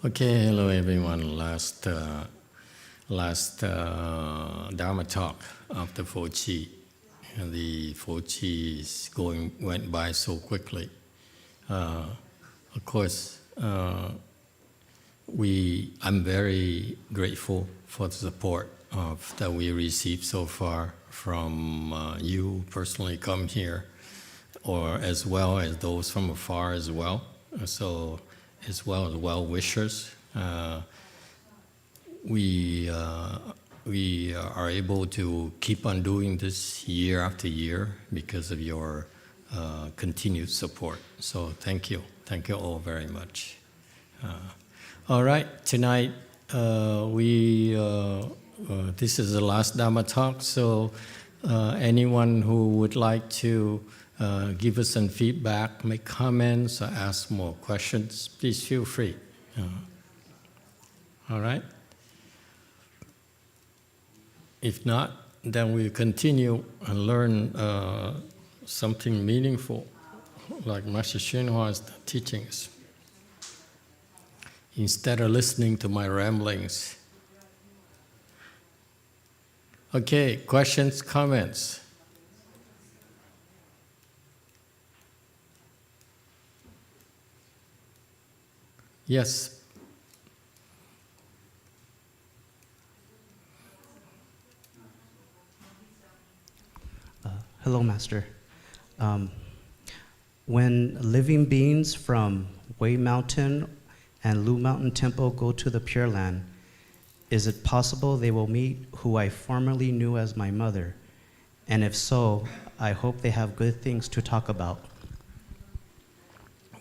Okay, hello everyone. Last Dharma talk of the 4G. The 4G is went by so quickly. Of course, I'm very grateful for the support that we received so far from you personally come here, or as well as those from afar as well. So, as well as well-wishers. We are able to keep on doing this year after year because of your continued support. So thank you all very much. All right, tonight this is the last Dharma talk. So anyone who would like to give us some feedback, make comments, or ask more questions, please feel free. All right. If not, then we'll continue and learn something meaningful, like Master Xinhua's teachings, instead of listening to my ramblings. Okay, questions, comments? Yes. Hello, Master. When living beings from Wei Mountain and Lu Mountain Temple go to the Pure Land, is it possible they will meet who I formerly knew as my mother? And if so, I hope they have good things to talk about.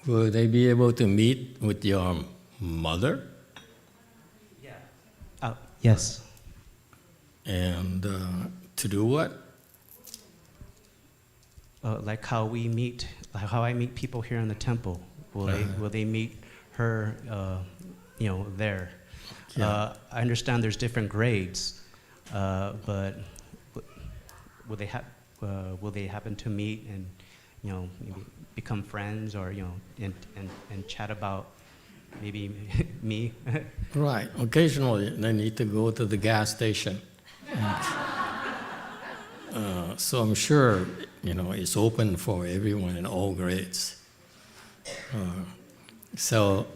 Will they be able to meet with your mother? Yeah. Yes. And to do what? Like how I meet people here in the temple. Will they meet her, there? Yeah. I understand there's different grades, but will they happen to meet and, maybe become friends, or and chat about maybe me? Right. Occasionally, they need to go to the gas station. So I'm sure, it's open for everyone in all grades. So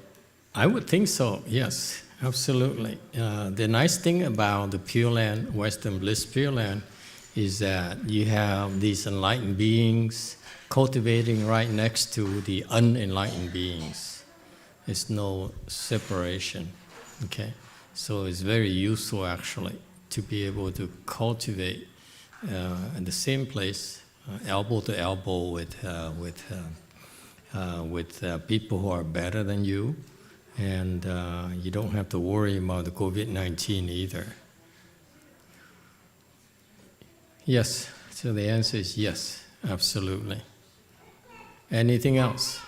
I would think so, yes, absolutely. The nice thing about the Pure Land, Western Bliss Pure Land, is that you have these enlightened beings cultivating right next to the unenlightened beings. There's no separation, okay? So it's very useful, actually, to be able to cultivate in the same place, elbow to elbow with people who are better than you, and you don't have to worry about the COVID-19 either. Yes, so the answer is yes, absolutely. Anything else?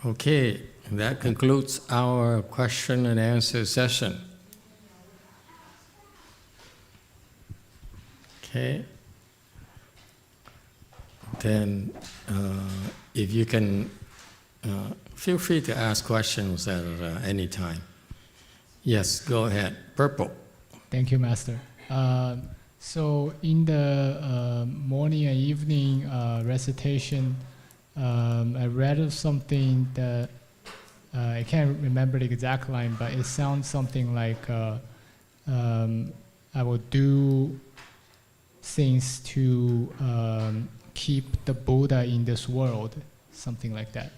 Okay, that concludes our question and answer session. Okay. Then, if you can, feel free to ask questions at any time. Yes, go ahead. Purple. Thank you, Master. So in the morning and evening recitation, I read of something that I can't remember the exact line, but it sounds something like I will do things to keep the Buddha in this world, something like that.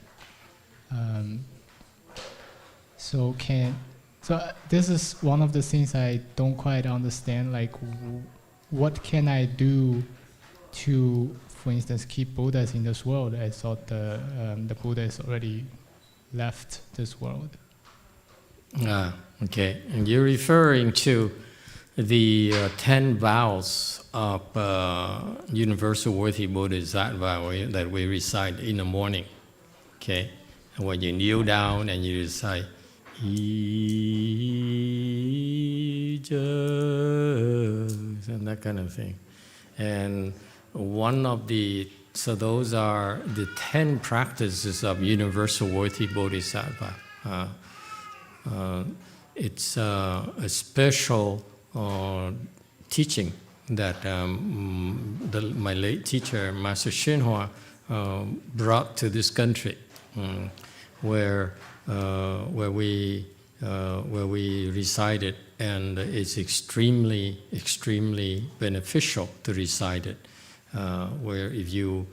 So this is one of the things I don't quite understand, like what can I do to, for instance, keep Buddhas in this world? I thought the Buddha has already left this world. Okay. And you're referring to the 10 vows of Universal Worthy Bodhisattva that we recite in the morning. Okay? And when you kneel down and you recite, and that kind of thing. And so those are the 10 practices of universal worthy bodhisattva. It's a special teaching that my late teacher, Master Shinhua, brought to this country, where we recite it, and it's extremely beneficial to recite it. Where if you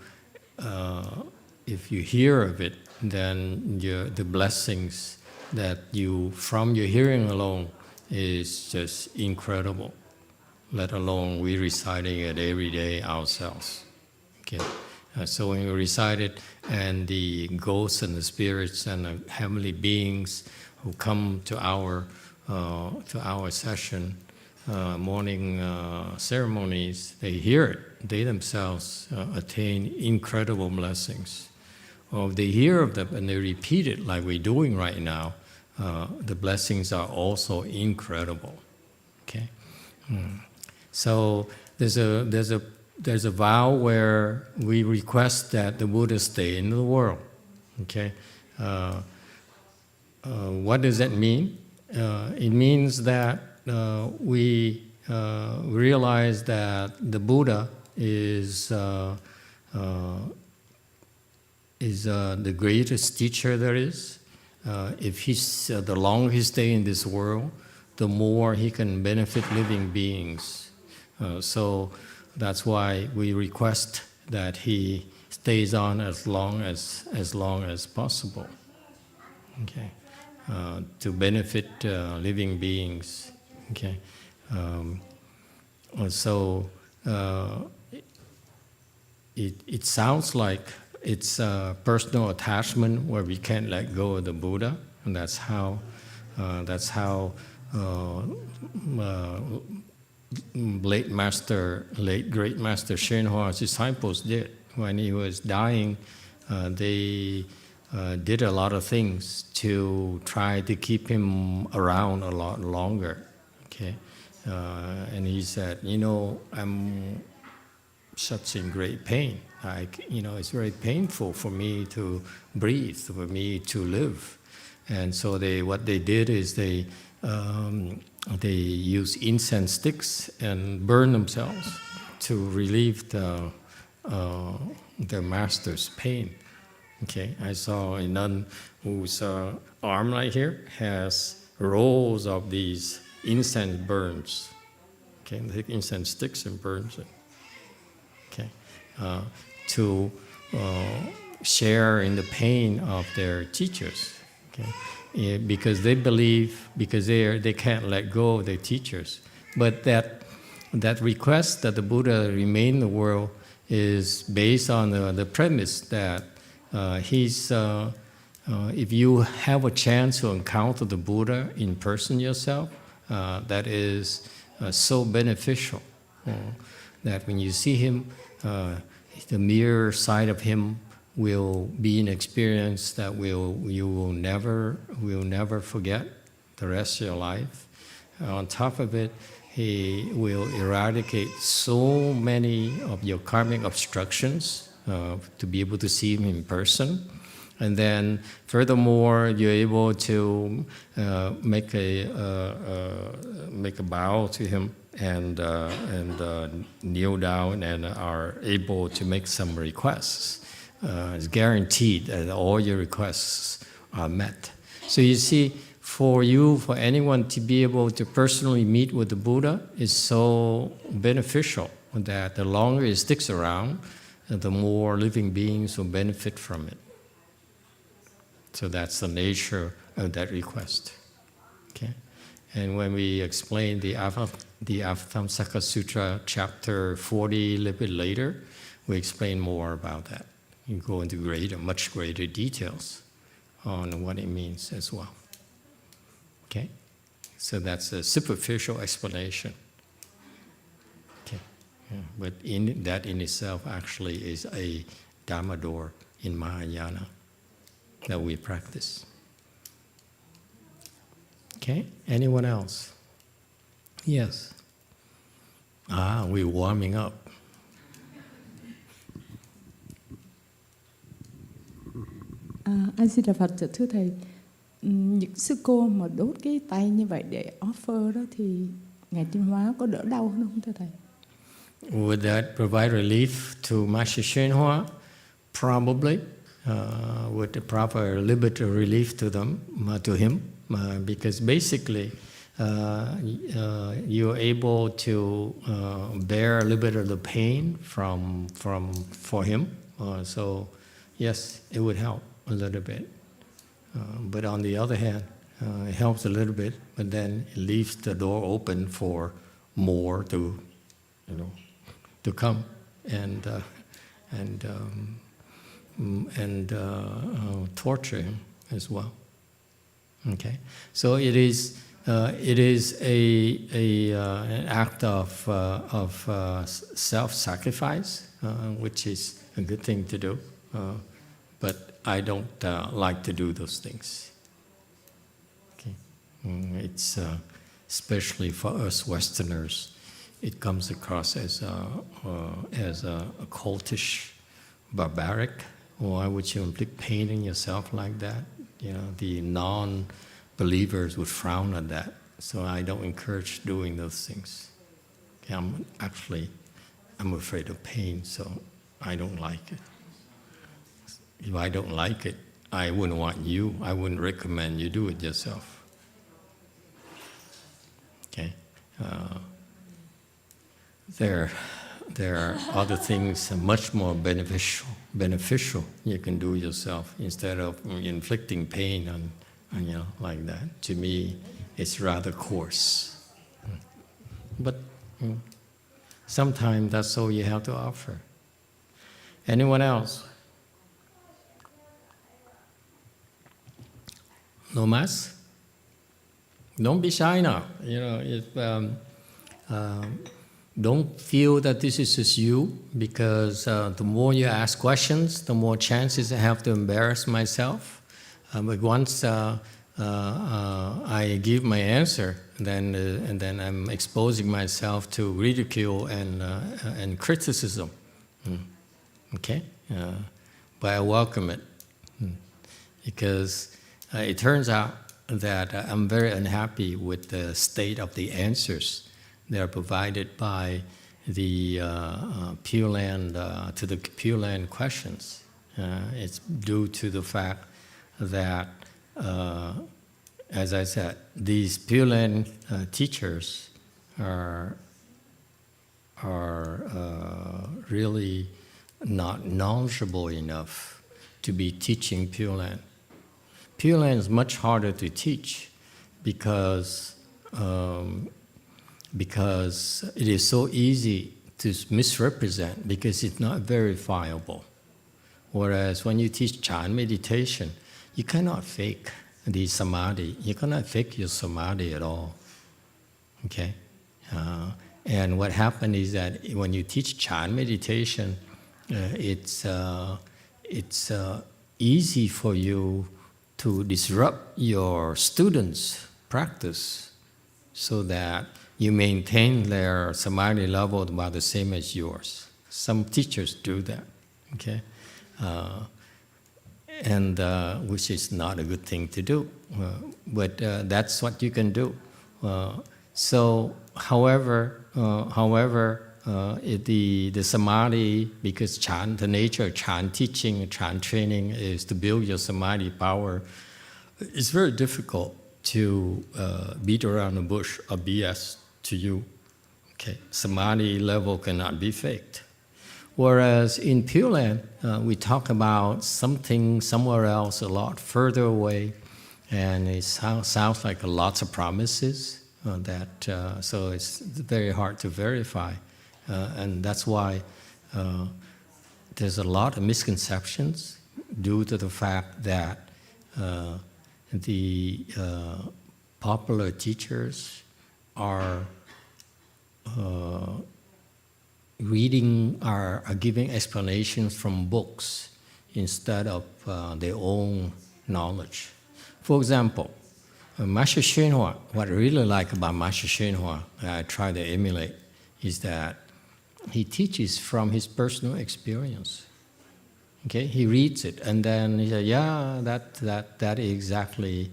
hear of it, then the blessings that you from your hearing alone is just incredible. Let alone we reciting it every day ourselves. Okay, so when we recite it, and the ghosts and the spirits and the heavenly beings who come to our session, morning ceremonies, they hear it. They themselves attain incredible blessings. Or if they hear of them and they repeat it like we're doing right now, the blessings are also incredible. Okay, so there's a vow where we request that the Buddha stay in the world. Okay, what does that mean? It means that we realize that the Buddha is the greatest teacher there is. If the longer he stays in this world, the more he can benefit living beings. So that's why we request that he stays on as long as possible. Okay, to benefit living beings. Okay, so it sounds like it's a personal attachment where we can't let go of the Buddha, and that's how late great master Shenhua's disciples did. When he was dying, they did a lot of things to try to keep him around a lot longer. Okay, and he said, I'm such in great pain. It's very painful for me to breathe, for me to live. And so what they did is they use incense sticks and burn themselves to relieve their master's pain. Okay, I saw a nun whose arm right here has rows of these incense burns. Okay, they take incense sticks and burns it. Okay, to share in the pain of their teachers. Okay, because they believe, because they can't let go of their teachers. But that request that the Buddha remain in the world is based on the premise that if you have a chance to encounter the Buddha in person yourself, that is so beneficial. That when you see him, the mere sight of him will be an experience that you will never forget the rest of your life. On top of it, he will eradicate so many of your karmic obstructions to be able to see him in person. And then, furthermore, you're able to make a bow to him and kneel down and are able to make some requests. It's guaranteed that all your requests are met. So you see, for anyone to be able to personally meet with the Buddha is so beneficial that the longer it sticks around, the more living beings will benefit from it. So that's the nature of that request. Okay, and when we explain the Avatamsaka Sutra, chapter 40, a little bit later, we explain more about that. You go into much greater details on what it means as well. Okay, so that's a superficial explanation. Okay, yeah. But that in itself actually is a Dharma door in Mahayana that we practice. Okay, anyone else? Yes. We're warming up. A Di Đà Phật, thưa thầy, những sư cô mà đốt cái tay như vậy để offer đó thì ngày tiến hóa có đỡ đau hơn không thưa thầy? Would that provide relief to Master Shenhua? Probably. Would provide a little bit of relief to them, to him, because basically you're able to bear a little bit of the pain for him. So yes, it would help a little bit. But on the other hand, it helps a little bit, but then it leaves the door open for more to come and torture him as well. Okay, so it is an act of self-sacrifice, which is a good thing to do, but I don't like to do those things. Okay, it's especially for us Westerners, it comes across as a cultish, barbaric. Why would you inflict pain on yourself like that? The non-believers would frown at that. So I don't encourage doing those things. Okay, I'm afraid of pain, so I don't like it. If I don't like it, I wouldn't recommend you do it yourself. Okay. There are other things much more beneficial you can do yourself instead of inflicting pain on like that. To me, it's rather coarse. But sometimes that's all you have to offer. Anyone else? No mass? Don't be shy now. Don't feel that this is just you, because the more you ask questions, the more chances I have to embarrass myself. But once I give my answer, then I'm exposing myself to ridicule and criticism. Okay, but I welcome it, because it turns out that I'm very unhappy with the state of the answers that are provided by the Pure Land to the Pure Land questions. It's due to the fact that, as I said, these Pure Land teachers are really not knowledgeable enough to be teaching Pure Land. Pure Land is much harder to teach because it is so easy to misrepresent, because it's not verifiable. Whereas when you teach Chan meditation, you cannot fake the samadhi. You cannot fake your samadhi at all. Okay? And what happens is that when you teach Chan meditation, it's easy for you to disrupt your students' practice so that you maintain their samadhi level about the same as yours. Some teachers do that, okay? Which is not a good thing to do, but that's what you can do. However, the samadhi, because Chan, the nature of Chan teaching, Chan training is to build your samadhi power, it's very difficult to beat around the bush or BS to you. Okay, samadhi level cannot be faked. Whereas in Pure Land, we talk about something somewhere else, a lot further away, and it sounds like lots of promises so it's very hard to verify, and that's why there's a lot of misconceptions due to the fact that the popular teachers are giving explanations from books instead of their own knowledge. For example, Master Shenhua, what I really like about Master Shenhua, I try to emulate, is that he teaches from his personal experience. Okay, he reads it, and then he said, yeah, that is exactly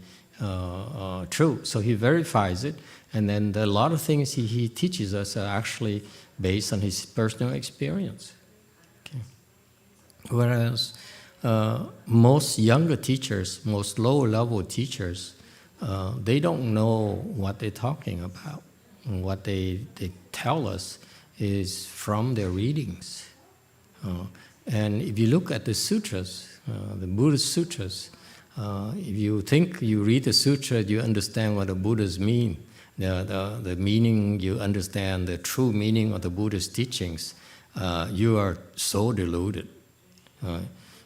true. So he verifies it, and then a lot of things he teaches us are actually based on his personal experience. Okay. Whereas most younger teachers, most lower level teachers, they don't know what they're talking about. And what they tell us is from their readings. And if you look at the sutras, the Buddhist sutras, if you think you read the sutra, you understand what the Buddhas mean. The meaning, you understand the true meaning of the Buddhist teachings, you are so deluded.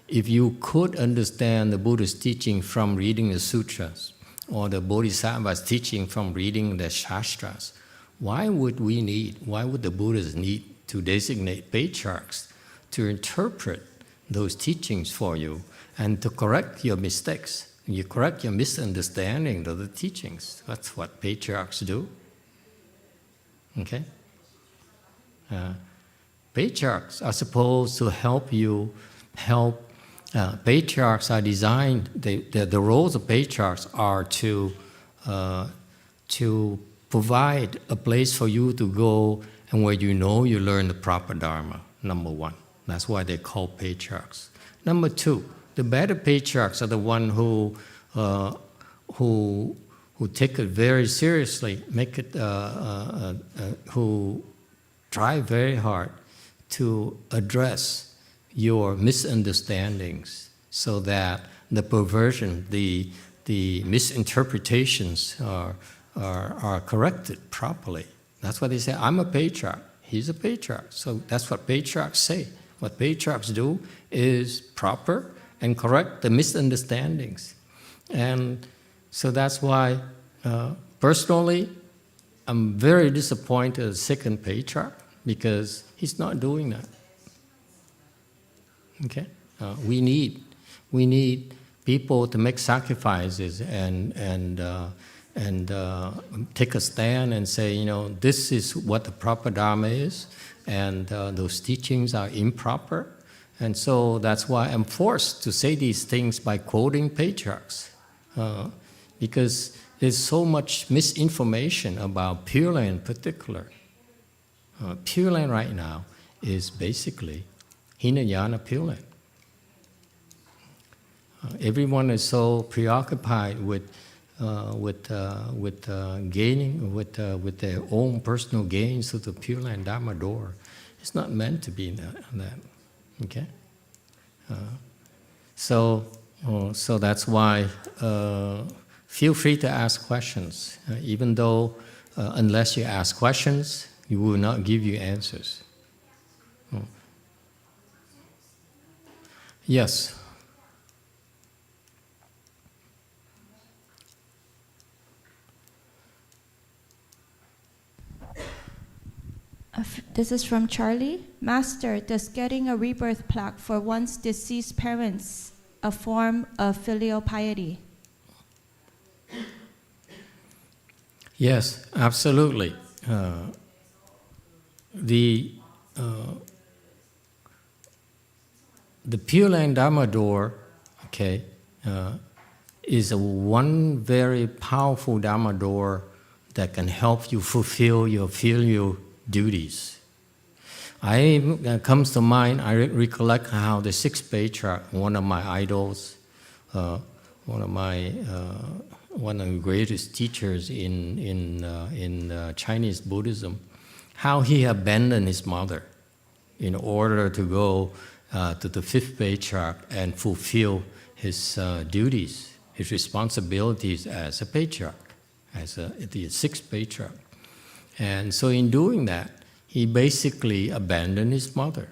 If you could understand the Buddhist teaching from reading the sutras, or the Bodhisattva's teaching from reading the Shastras, why would the Buddhas need to designate patriarchs to interpret those teachings for you and to correct your mistakes? You correct your misunderstanding of the teachings. That's what patriarchs do. Okay? Patriarchs are supposed to help you patriarchs are designed, the roles of patriarchs are to provide a place for you to go and where you know you learn the proper Dharma, number one. That's why they're called patriarchs. Number two, the better patriarchs are the ones who take it very seriously, who try very hard to address your misunderstandings so that the perversion, the misinterpretations are corrected properly. That's why they say, I'm a patriarch, he's a patriarch. So that's what patriarchs say. What patriarchs do is proper and correct the misunderstandings. And so that's why, personally, I'm very disappointed as second patriarch because he's not doing that. Okay, we need people to make sacrifices and take a stand and say, this is what the proper Dharma is, and those teachings are improper, and so that's why I'm forced to say these things by quoting patriarchs, because there's so much misinformation about Pure Land in particular. Pure Land right now is basically Hinayana Pure Land. Everyone is so preoccupied with gaining, with their own personal gains through the Pure Land Dharma door. It's not meant to be that. Okay. So that's why feel free to ask questions, even though unless you ask questions, we will not give you answers. Yes. This is from Charlie. Master, does getting a rebirth plaque for one's deceased parents a form of filial piety? Yes, absolutely. The Pure Land Dharma door, okay, is one very powerful Dharma door that can help you fulfill your filial duties. Comes to mind, I recollect how the sixth patriarch, one of my idols, one of the greatest teachers in Chinese Buddhism, how he abandoned his mother in order to go to the fifth patriarch and fulfill his duties, his responsibilities as a patriarch, as the sixth patriarch. And so in doing that, he basically abandoned his mother.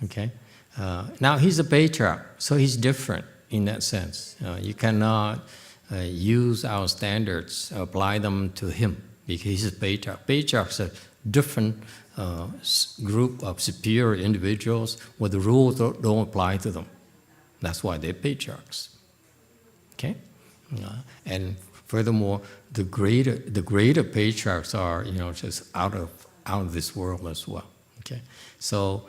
Okay? Now he's a patriarch, so he's different in that sense. You cannot use our standards, apply them to him, because he's a patriarch. Patriarchs are different group of superior individuals where the rules don't apply to them. That's why they're patriarchs. Okay? And furthermore, the greater patriarchs are, just out of this world as well. Okay, so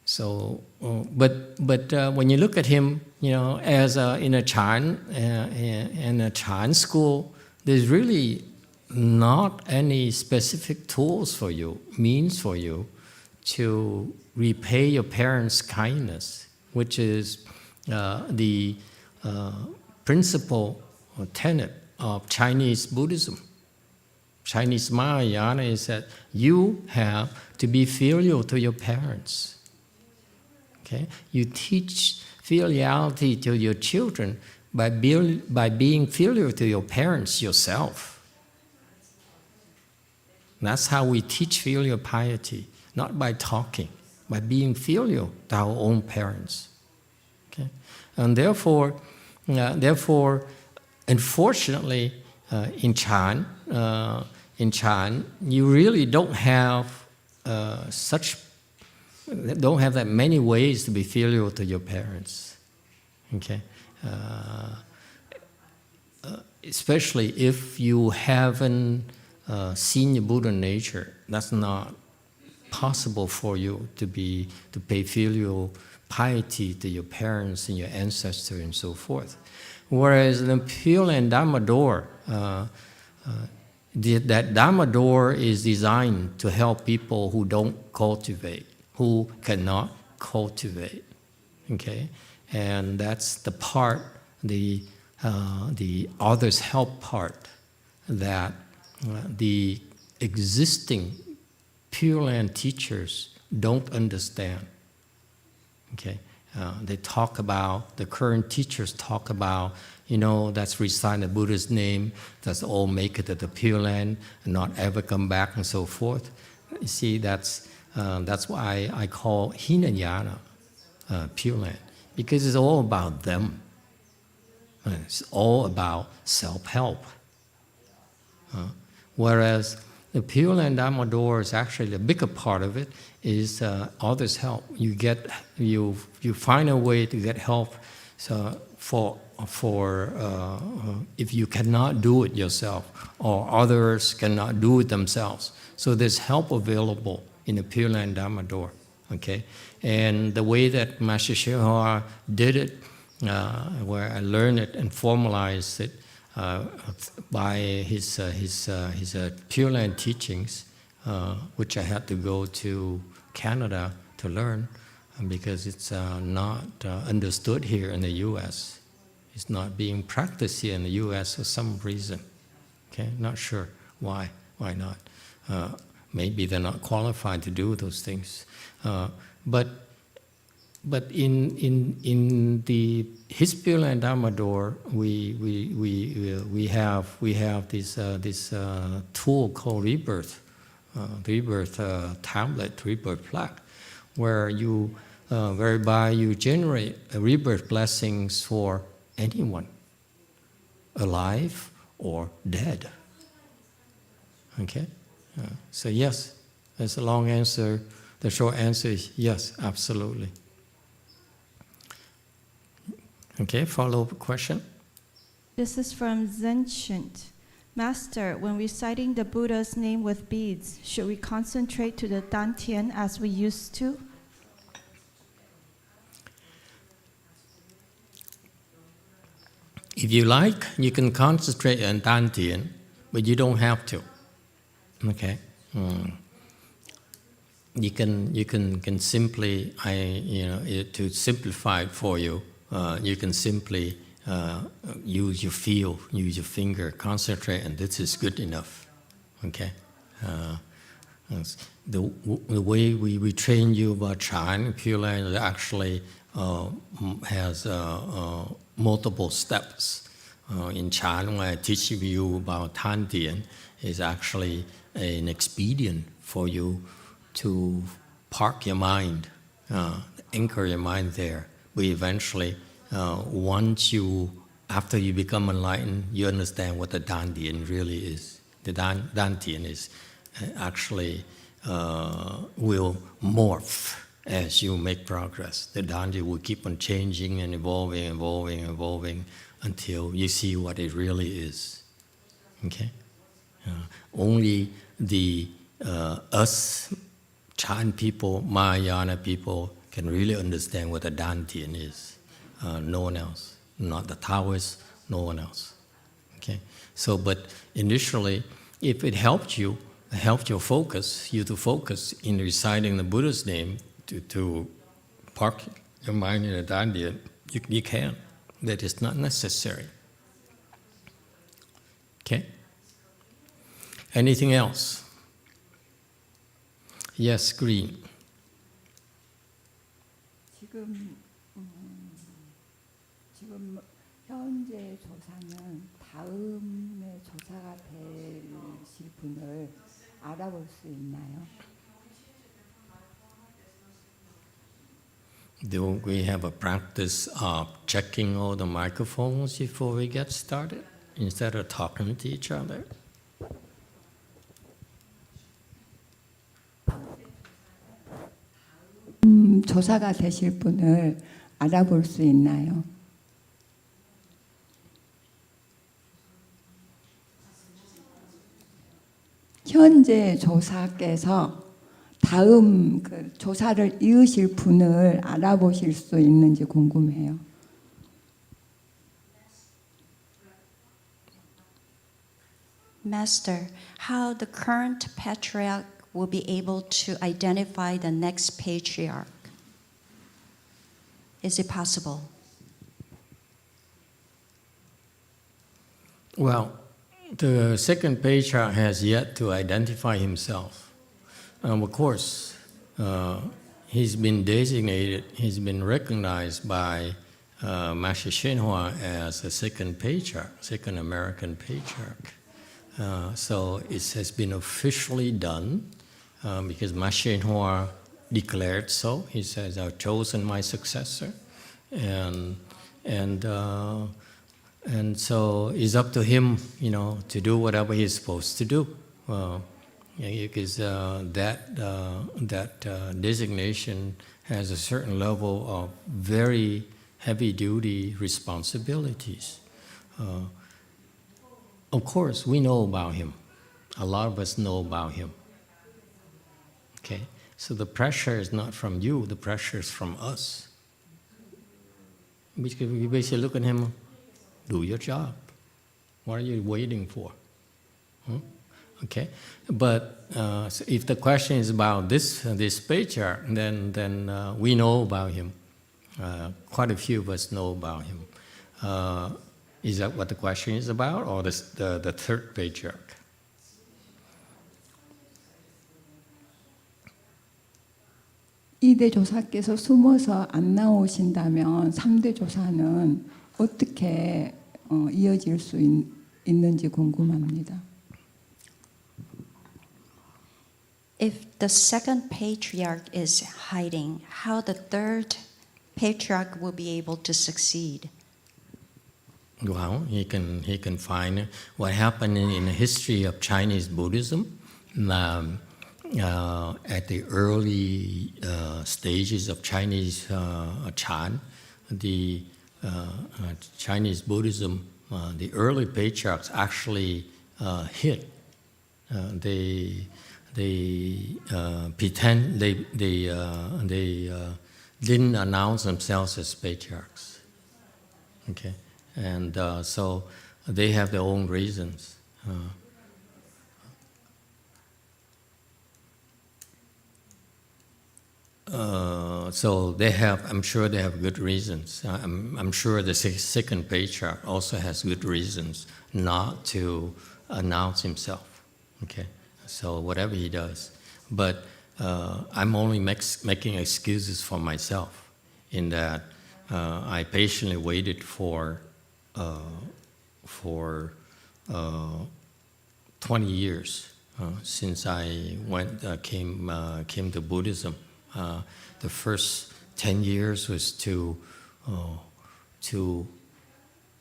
So, but when you look at him, as in a Chan in a Chan school, there's really not any specific tools for you, means for you to repay your parents' kindness, which is the principle or tenet of Chinese Buddhism. Chinese Mahayana is that you have to be filial to your parents. Okay? You teach filiality to your children by being filial to your parents yourself. That's how we teach filial piety, not by talking, by being filial to our own parents. Okay? And therefore, unfortunately, in Chan, you really don't have that many ways to be filial to your parents. Okay, especially if you haven't seen your Buddha nature, that's not possible for you to pay filial piety to your parents and your ancestors and so forth. Whereas the Pure Land Dharma door, that Dharma door is designed to help people who don't cultivate, who cannot cultivate. Okay, and that's the part, the others help part, that the existing Pure Land teachers don't understand. Okay, they talk about, the current teachers talk about, that's recite the Buddha's name, that's all make it to the Pure Land and not ever come back and so forth. You see, that's why I call Hinayana Pure Land, because it's all about them. It's all about self-help. Whereas the Pure Land Dharma door is actually, the bigger part of it is others' help. You find a way to get help. So for if you cannot do it yourself, or others cannot do it themselves. So there's help available in the Pure Land Dharma door. Okay, and the way that Master Shihara did it, where I learned it and formalized it by his Pure Land teachings, which I had to go to Canada to learn, because it's not understood here in the U.S. It's not being practiced here in the U.S. for some reason. Okay, not sure why. Why not? Maybe they're not qualified to do those things. But in his Pure Land Dharma door, we have this tool called rebirth tablet, rebirth plaque, where whereby you generate rebirth blessings for anyone, alive or dead. Okay, so yes, that's a long answer. The short answer is yes, absolutely. Okay, follow-up question. This is from Zenshint. Master, when reciting the Buddha's name with beads, should we concentrate to the dantian as we used to? If you like, you can concentrate on dantian, but you don't have to. Okay, you can simply, to simplify it for you, you can simply use your feel, use your finger, concentrate, and this is good enough. Okay, the way we train you about Chan, Pure Land actually has multiple steps. In Chan, when I teach you about Tantian, is actually an expedient for you to park your mind, anchor your mind there. But eventually, after you become enlightened, you understand what the Dantian really is. The Dantian is actually will morph as you make progress. The Dantian will keep on changing and evolving until you see what it really is. Okay? Only the us Chan people, Mahayana people, can really understand what a Dantian is. No one else, not the Taoists, no one else. Okay, so but initially, if it helped your focus, you to focus in reciting the Buddha's name to park your mind in a Dantian, you can. That is not necessary. Okay. Anything else? Yes, green. 지금 현재 조사는 다음에 조사가 되실 분을 알아볼 수 있나요? Do we have a practice of checking all the microphones before we get started, instead of talking to each other? 조사가 되실 분을 알아볼 수 있나요? 현재 조사께서 다음 그 조사를 이으실 분을 알아보실 수 있는지 궁금해요. Master, how the current patriarch will be able to identify the next patriarch? Is it possible? Well, the second patriarch has yet to identify himself. Of course, he's been designated, he's been recognized by Master Shenhua as the second patriarch, second American patriarch. So it has been officially done because Master Shenhua declared so. He says, "I've chosen my successor," and so it's up to him, to do whatever he's supposed to do. Because that designation has a certain level of very heavy-duty responsibilities. Of course, we know about him. A lot of us know about him. Okay, so the pressure is not from you. The pressure is from us. Because we basically look at him. Do your job. What are you waiting for? Okay, but so if the question is about this patriarch, then we know about him. Quite a few of us know about him. Is that what the question is about, or the third patriarch? 이대 조사께서 숨어서 안 나오신다면 3대 조사는 어떻게 이어질 수 있는지 궁금합니다. If the second patriarch is hiding, how the third patriarch will be able to succeed? Well, he can find what happened in the history of Chinese Buddhism. At the early stages of Chinese Chan, the Chinese Buddhism, the early patriarchs actually hid. They pretend they didn't announce themselves as patriarchs. Okay, and so they have their own reasons. So they have, I'm sure they have good reasons. I'm sure the second patriarch also has good reasons not to announce himself. Okay, so whatever he does, but I'm only making excuses for myself in that I patiently waited for 20 years since I came to Buddhism. The first 10 years was to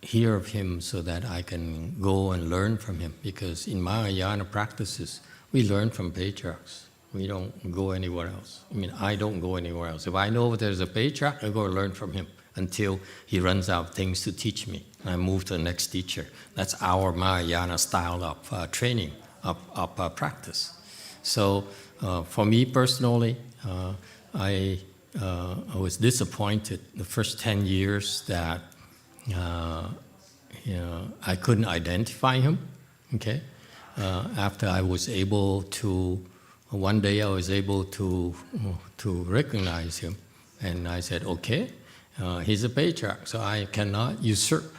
hear of him so that I can go and learn from him. Because in Mahayana practices, we learn from patriarchs. We don't go anywhere else. I mean, I don't go anywhere else. If I know there's a patriarch, I go learn from him until he runs out of things to teach me. And I move to the next teacher. That's our Mahayana style of training, of practice. So for me personally, I I was disappointed the first 10 years that I couldn't identify him. Okay, after I was able to, one day I was able to recognize him, and I said, okay, he's a patriarch, so I cannot usurp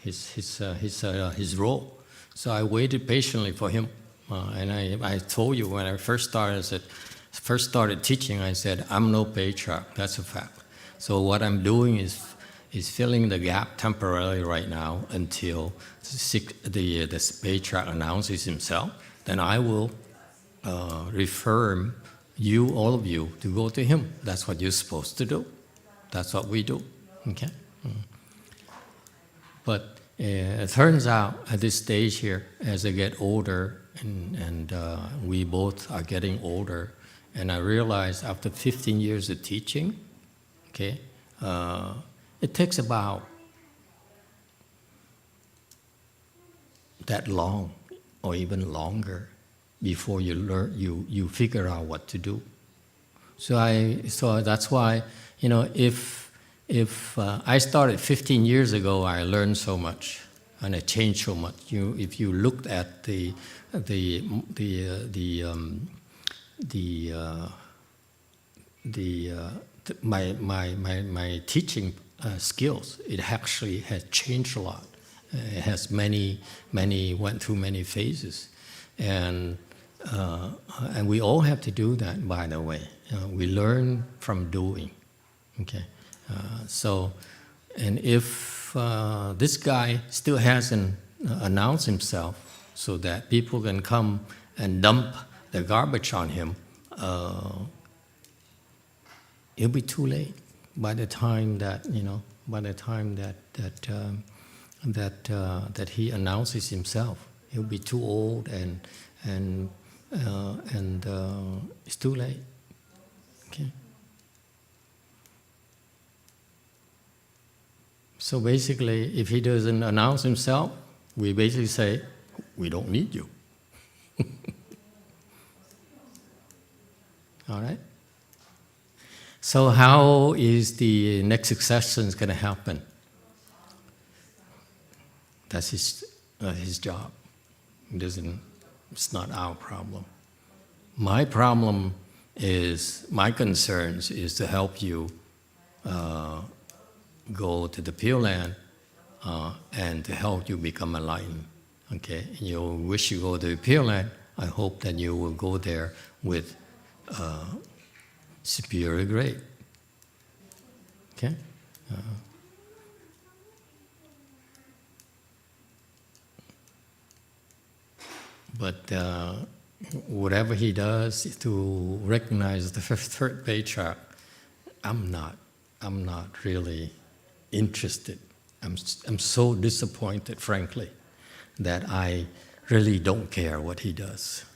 his role. So I waited patiently for him, and I told you when I first started teaching, I said, I'm no patriarch, that's a fact. So what I'm doing is filling the gap temporarily right now until the patriarch announces himself. Then I will refer you, all of you, to go to him. That's what you're supposed to do. That's what we do. Okay. But it turns out at this stage here, as I get older, and we both are getting older, and I realize after 15 years of teaching, okay, it takes about that long or even longer before you learn, you figure out what to do. So that's why, if I started 15 years ago, I learned so much and I changed so much. If you looked at my teaching skills, it actually has changed a lot. It has went through many phases, and we all have to do that. By the way, we learn from doing. Okay, and if this guy still hasn't announced himself, so that people can come and dump the garbage on him, it'll be too late. By the time that that he announces himself, he'll be too old, and it's too late. Okay. So basically, if he doesn't announce himself, we basically say, we don't need you. All right? So how is the next succession going to happen? That's his job. It's not our problem. My concerns is to help you go to the Pure Land and to help you become enlightened. Okay, you wish you go to the Pure Land. I hope that you will go there with superior grade. Okay. But whatever he does to recognize the third patriarch, I'm not really interested. I'm so disappointed, frankly, that I really don't care what he does.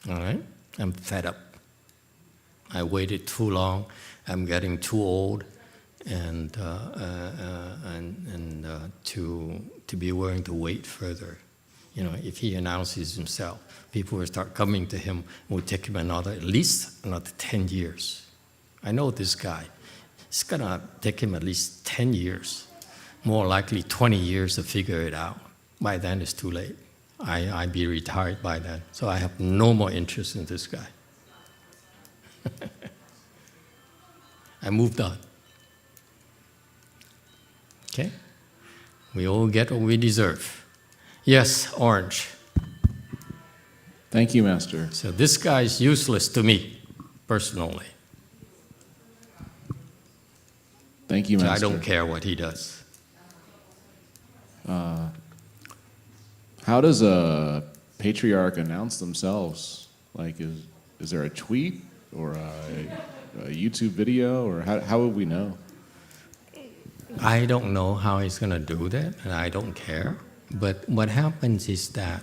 All right? I'm fed up. I waited too long. I'm getting too old, and to be willing to wait further. If he announces himself, people will start coming to him. It will take him at least another 10 years. I know this guy. It's gonna take him at least 10 years, more likely 20 years to figure it out. By then, it's too late. I'd be retired by then, so I have no more interest in this guy. I moved on. Okay? We all get what we deserve. Yes, Orange. Thank you, Master. So this guy is useless to me, personally. Thank you, So Master. I don't care what he does. How does a patriarch announce themselves? Like, is there a tweet or a YouTube video, or how would we know? I don't know how he's going to do that, and I don't care. But what happens is that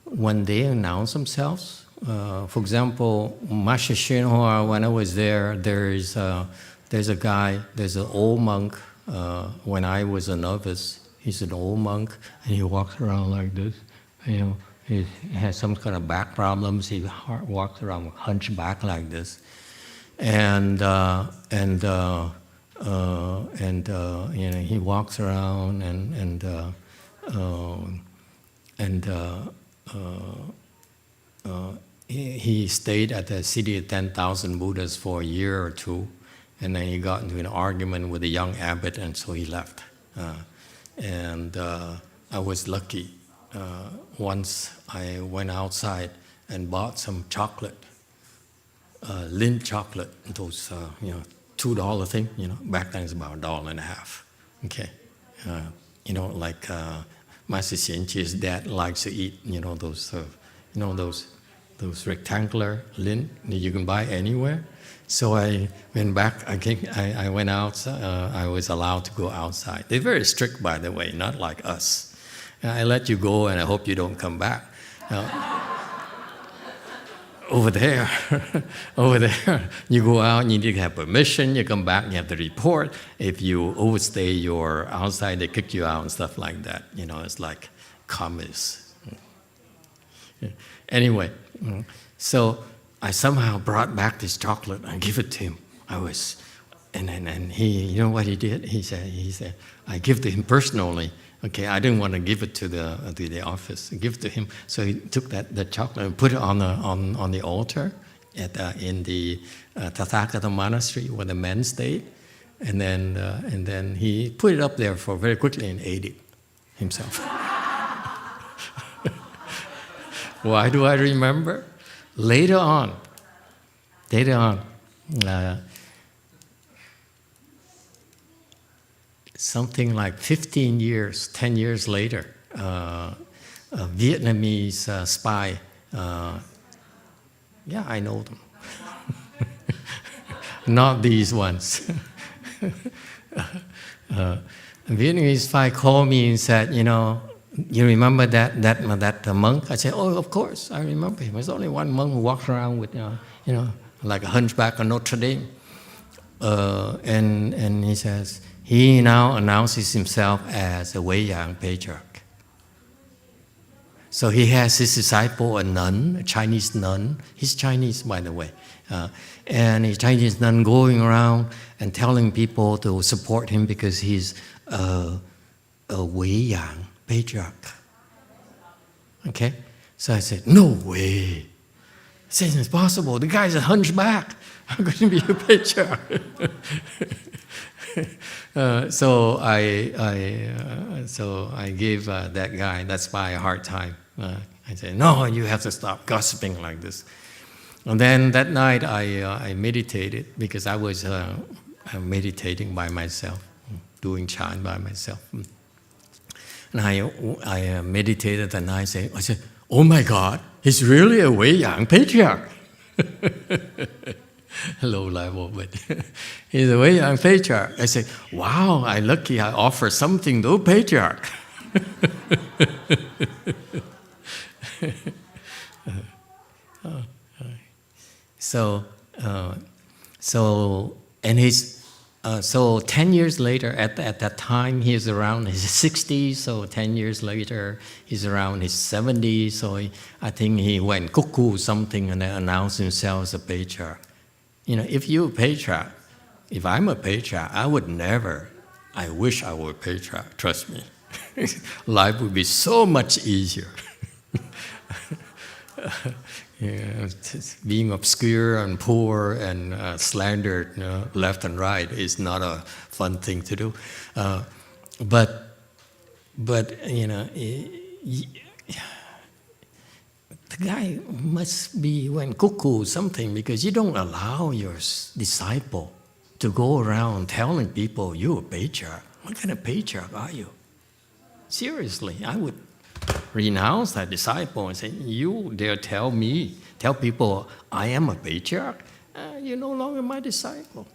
when they announce themselves, for example, Master Shinhua, when I was there, there's an old monk. When I was a novice, he's an old monk, and he walks around like this, He has some kind of back problems. He walks around hunchback like this, and he walks around he stayed at the city of 10,000 Buddhas for a year or two, and then he got into an argument with a young abbot, and so he left. I was lucky. Once I went outside and bought some chocolate, Lindt chocolate, those $2 thing. Back then it's about $1.50. Okay, like Master Xianqi's dad likes to eat. Those rectangular Lindt that you can buy anywhere. So I went back. I went out. I was allowed to go outside. They're very strict, by the way, not like us. I let you go, and I hope you don't come back. Over there, you go out, you need to have permission. You come back, you have to report. If you overstay your outside, they kick you out and stuff like that. It's like communists. Anyway, so I somehow brought back this chocolate and give it to him. And he, what he did? He said, I give to him personally. Okay, I didn't want to give it to the office. Give it to him. So he took that chocolate and put it on the altar in the Tathagata monastery where the men stayed, and then he put it up there for very quickly and ate it himself. Why do I remember? Later on, something like 10 years later, a Vietnamese spy, I know them. Not these ones. A Vietnamese spy called me and said, you remember that monk? I said, oh, of course, I remember him. There's only one monk who walks around with, like a hunchback of Notre Dame. And he says, he now announces himself as a Weiyang patriarch. So he has his disciple, a nun, a Chinese nun. He's Chinese, by the way. And a Chinese nun going around and telling people to support him because he's a Weiyang patriarch. Okay? So I said, no way. I said, it's possible. The guy's a hunchback. How could he be a patriarch? So I gave that guy, that spy, a hard time. I said, no, you have to stop gossiping like this. And then that night I meditated because I was meditating by myself, doing chant by myself. And I meditated and I said, oh my God, he's really a Weiyang patriarch. Low level, but he's a Weiyang patriarch. I said, wow, I'm lucky I offer something to a patriarch. So 10 years later, at that time, he's around his 60s, so 10 years later, he's around his 70s, so I think he went cuckoo something and announced himself as a patriarch. If you're a patriarch, if I'm a patriarch, I wish I were a patriarch, trust me. Life would be so much easier. Being obscure and poor and slandered left and right is not a fun thing to do. But the guy must be went cuckoo something because you don't allow your disciple to go around telling people you're a patriarch. What kind of patriarch are you? Seriously, I would renounce that disciple and say, you dare tell people I am a patriarch? You're no longer my disciple.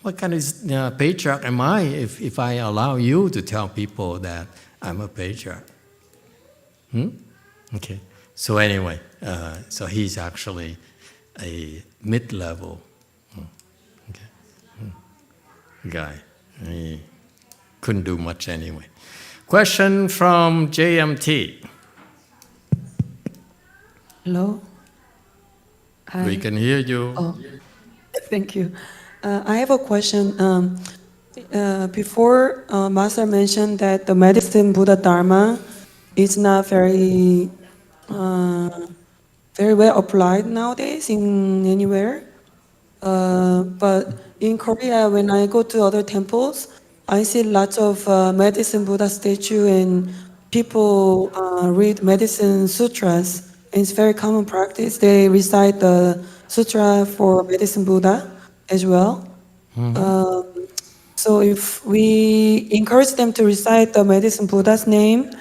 What kind of patriarch am I if I allow you to tell people that I'm a patriarch? Okay, so anyway, so he's actually a mid-level guy. He couldn't do much anyway. Question from JMT. Hello? Hi. We can hear you. Oh, thank you. I have a question. Before, Master mentioned that the medicine Buddha Dharma is not very well applied nowadays in anywhere. But in Korea, when I go to other temples, I see lots of medicine Buddha statue and people read medicine sutras. And it's very common practice. They recite the sutra for medicine Buddha as well. So if we encourage them to recite the medicine Buddha's name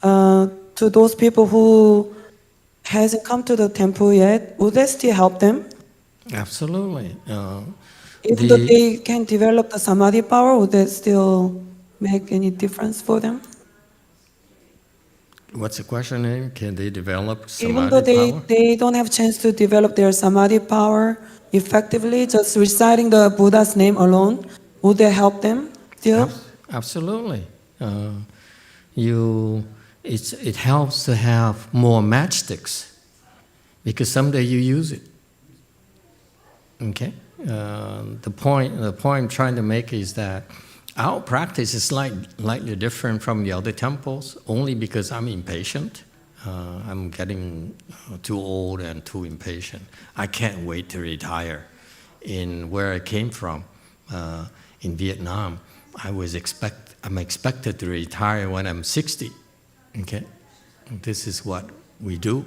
to those people who hasn't come to the temple yet, would that still help them? Absolutely. Even though they can develop the samadhi power, would that still make any difference for them? What's the question name? Can they develop Even though samadhi power? they don't have chance to develop their samadhi power effectively, just reciting the Buddha's name alone, would that help them still? Absolutely. It helps to have more matchsticks because someday you use it. Okay? The point I'm trying to make is that our practice is slightly different from the other temples only because I'm impatient. I'm getting too old and too impatient. I can't wait to retire. In where I came from, in Vietnam, I'm expected to retire when I'm 60. Okay, this is what we do.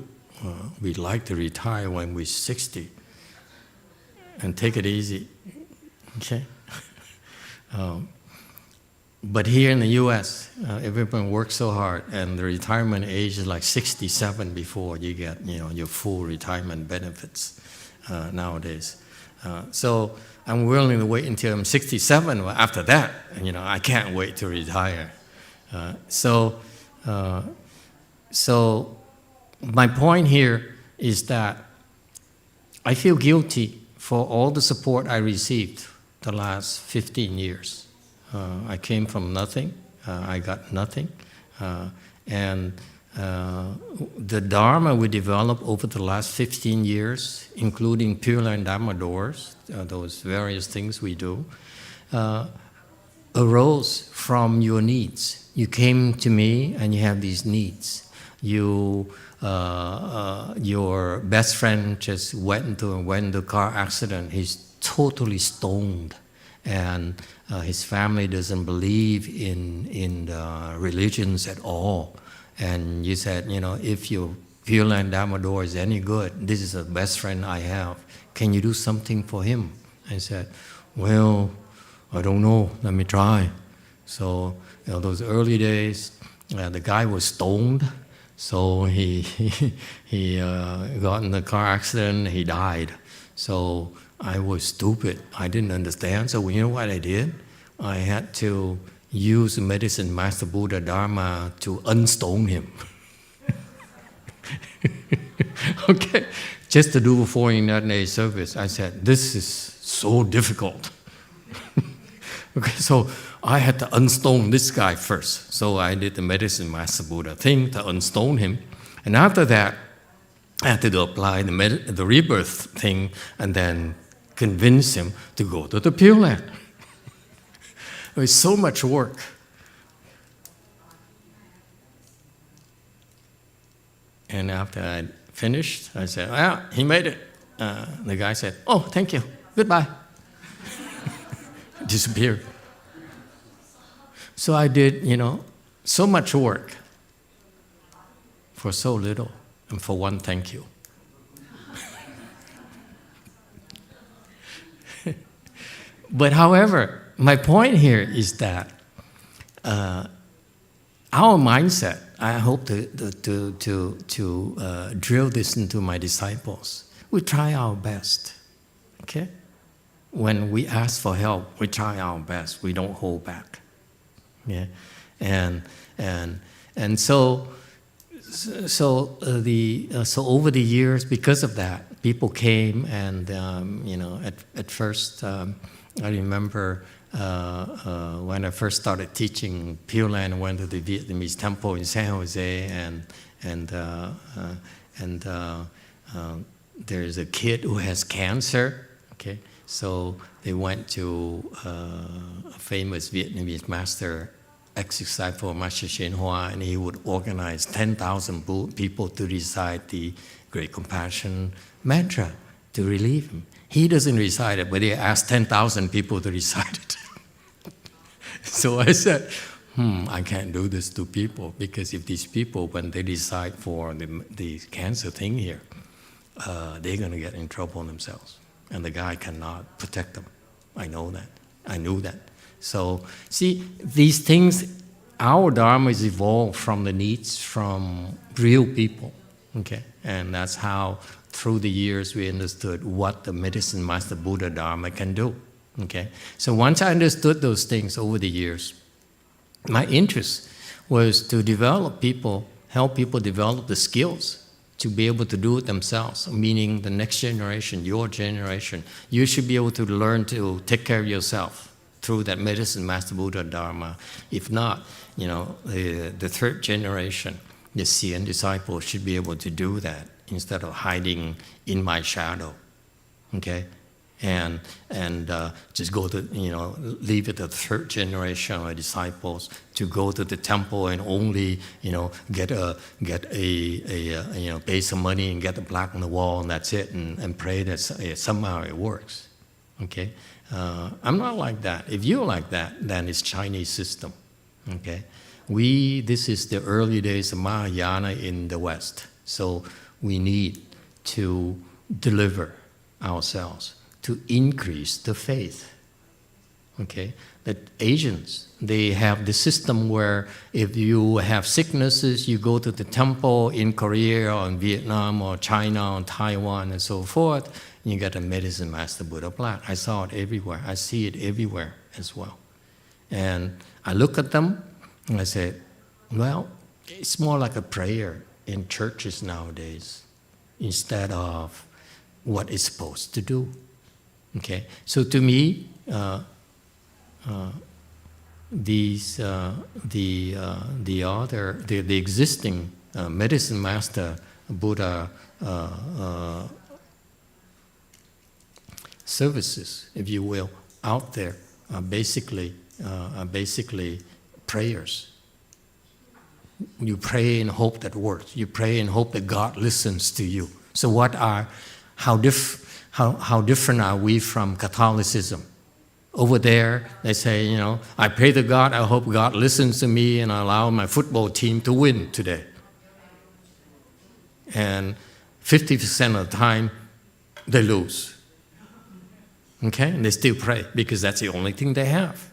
We like to retire when we're 60 and take it easy. Okay. But here in the U.S., everyone works so hard, and the retirement age is like 67 before you get your full retirement benefits nowadays. So I'm willing to wait until I'm 67. After that, I can't wait to retire. So my point here is that I feel guilty for all the support I received the last 15 years. I came from nothing. I got nothing. And the Dharma we developed over the last 15 years, including Pure Land Dharma doors, those various things we do, arose from your needs. You came to me and you have these needs. Your best friend just went into a car accident. He's totally stoned, and his family doesn't believe in religions at all. And you said, if your Pure Land Dharma door is any good, this is the best friend I have. Can you do something for him? I said, well, I don't know. Let me try. So, those early days, the guy was stoned. So he got in a car accident. He died. So I was stupid. I didn't understand. So you know what I did? I had to use the medicine Master Buddha Dharma to unstone him. Okay, just to do a 4-day service. I said, this is so difficult. Okay, so I had to unstone this guy first. So I did the medicine Master Buddha thing to unstone him. And after that, I had to apply the rebirth thing and then convince him to go to the Pure Land. It was so much work. And after I finished, I said, well, he made it. The guy said, oh, thank you. Goodbye. Disappeared. So I did, so much work for so little and for one thank you. But however, my point here is that our mindset, I hope to drill this into my disciples. We try our best, okay? When we ask for help, we try our best. We don't hold back, yeah. And so over the years, because of that, people came and at first. I remember when I first started teaching Pure Land, I went to the Vietnamese temple in San Jose, and there's a kid who has cancer. Okay, so they went to a famous Vietnamese master, ex-disciple Master Shen Hoa, and he would organize 10,000 people to recite the Great Compassion mantra to relieve him. He doesn't recite it, but he asked 10,000 people to recite it. So I said, I can't do this to people, because if these people, when they decide for the cancer thing here, they're going to get in trouble themselves. And the guy cannot protect them. I know that. I knew that. So, see, these things, our Dharma is evolved from the needs from real people. Okay? And that's how, through the years, we understood what the medicine master Buddha Dharma can do. Okay? So once I understood those things over the years, my interest was to develop people, help people develop the skills to be able to do it themselves, meaning the next generation, your generation. You should be able to learn to take care of yourself through that medicine master Buddha Dharma. If not, the third generation, the Xian disciples, should be able to do that instead of hiding in my shadow. Okay? And just go to, leave it to the third generation of disciples to go to the temple and only, pay some money and get the plaque on the wall, and that's it, and pray that somehow it works. Okay? I'm not like that. If you're like that, then it's Chinese system. Okay? This is the early days of Mahayana in the West. So we need to deliver ourselves to increase the faith. Okay? The Asians, they have the system where if you have sicknesses, you go to the temple in Korea or in Vietnam or China or Taiwan and so forth, and you get a medicine master Buddha plaque. I saw it everywhere. I see it everywhere as well. And I look at them and I say, well, it's more like a prayer in churches nowadays instead of what it's supposed to do. Okay, so to me, the existing medicine master Buddha services, if you will, out there are basically prayers. You pray and hope that works. You pray and hope that God listens to you. So how different are we from Catholicism? Over there, they say, I pray to God, I hope God listens to me and allow my football team to win today. And 50% of the time, they lose. Okay? And they still pray because that's the only thing they have.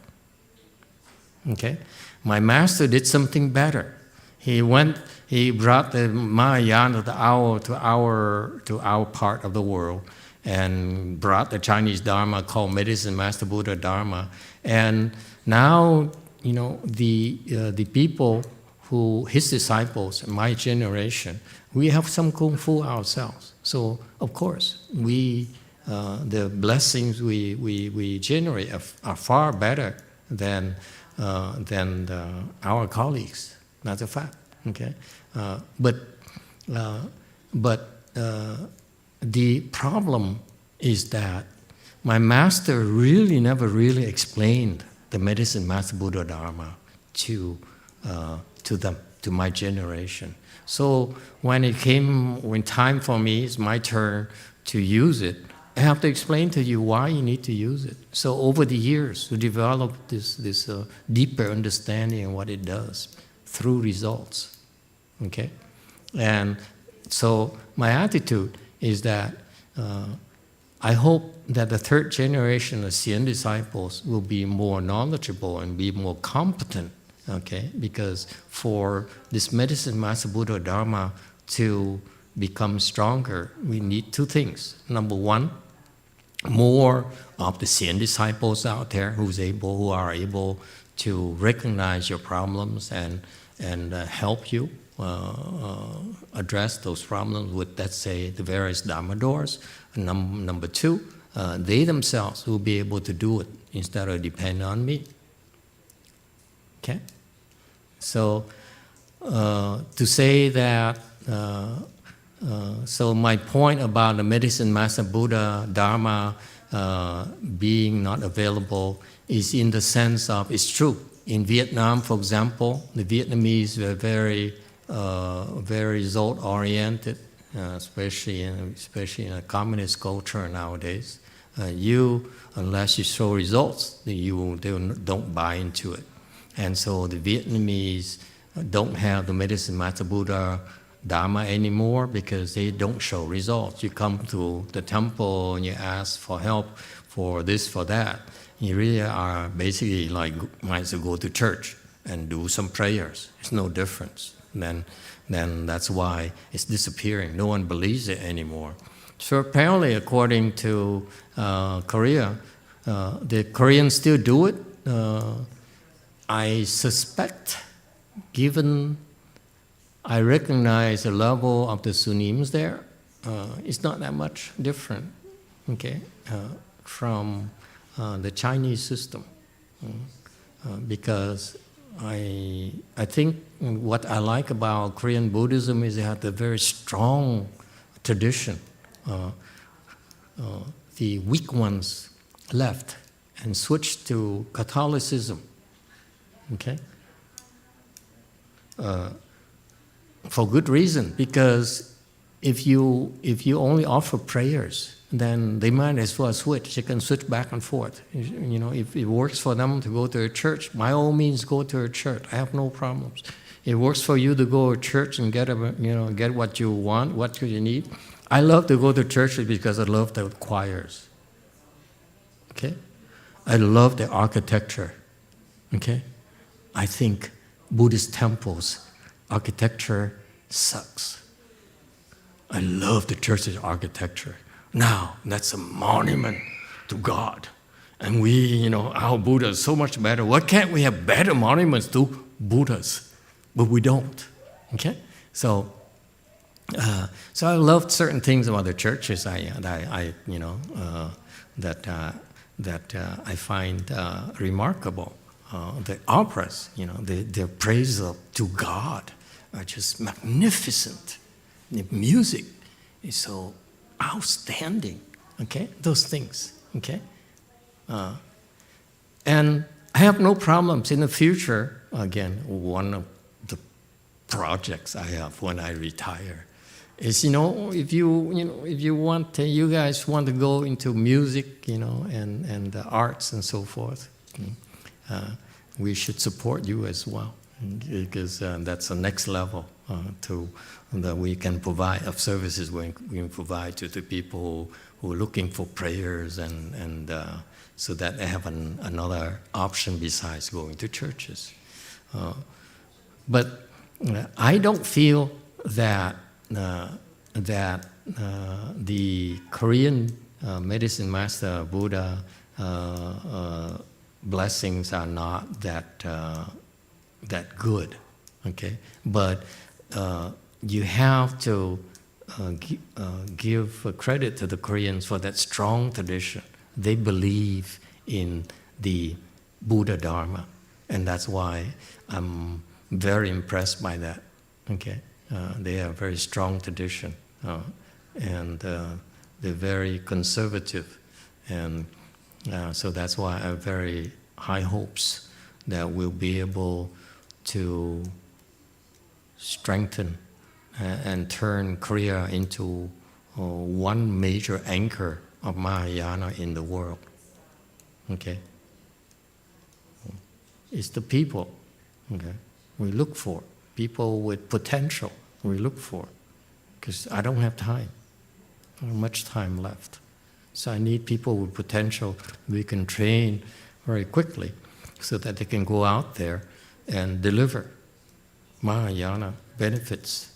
Okay? My master did something better. He brought the Mahayana to our part of the world, and brought the Chinese Dharma called Medicine Master Buddha Dharma. And now, the people his disciples, my generation, we have some Kung Fu ourselves. So, of course, the blessings we generate are far better than our colleagues. That's a fact, okay? But the problem is that my master really never really explained the medicine master Buddha Dharma to them, to my generation. So when time for me, it's my turn to use it, I have to explain to you why you need to use it. So over the years, we developed this deeper understanding of what it does through results, okay? And so my attitude is that I hope that the third generation of Xian disciples will be more knowledgeable and be more competent, okay? Because for this medicine master Buddha Dharma to become stronger, we need two things. Number one, more of the Xian disciples out there who are able to recognize your problems and help you address those problems with, let's say, the various Dharma doors. Number two, they themselves will be able to do it instead of depend on me. Okay? So to say that So my point about the medicine master Buddha, Dharma being not available is in the sense of, it's true. In Vietnam, for example, the Vietnamese were very result-oriented, especially in a communist culture nowadays. Unless you show results, they don't buy into it. And so the Vietnamese don't have the medicine master Buddha, Dharma anymore because they don't show results. You come to the temple and you ask for help for this, for that. You really are basically like, might as well go to church and do some prayers. It's no difference. Then that's why it's disappearing. No one believes it anymore. So apparently, according to Korea, the Koreans still do it. I suspect, given I recognize the level of the Sunims there, it's not that much different, okay, from the Chinese system, because I think what I like about Korean Buddhism is it has a very strong tradition. The weak ones left and switched to Catholicism, okay? For good reason, because if you only offer prayers, then they might as well switch. They can switch back and forth. You know, if it works for them to go to a church, by all means go to a church. I have no problems. It works for you to go to church and get what you want, what you need. I love to go to churches because I love the choirs. Okay, I love the architecture. Okay, I think Buddhist temples architecture sucks. I love the church's architecture. Now, that's a monument to God. And our Buddha is so much better. Why can't we have better monuments to Buddhas? But we don't, okay? So I love certain things about the churches that I find remarkable. The operas, their praise to God are just magnificent. The music is so outstanding, okay? Those things, okay? And I have no problems in the future. Again, one of the projects I have when I retire is, if you guys want to go into music, and the arts and so forth, we should support you as well, because that's the next level that we can provide of services we can provide to the people who are looking for prayers and so that they have another option besides going to churches. But I don't feel that the Korean medicine master Buddha blessings are not that good, okay? But you have to give credit to the Koreans for that strong tradition. They believe in the Buddha Dharma, and that's why I'm very impressed by that, okay? They have a very strong tradition, and they're very conservative, and so that's why I have very high hopes that we'll be able to strengthen and turn Korea into one major anchor of Mahayana in the world. Okay? It's the people, okay, we look for. People with potential we look for. Because I don't have time. I don't have much time left. So I need people with potential we can train very quickly so that they can go out there and deliver Mahayana benefits,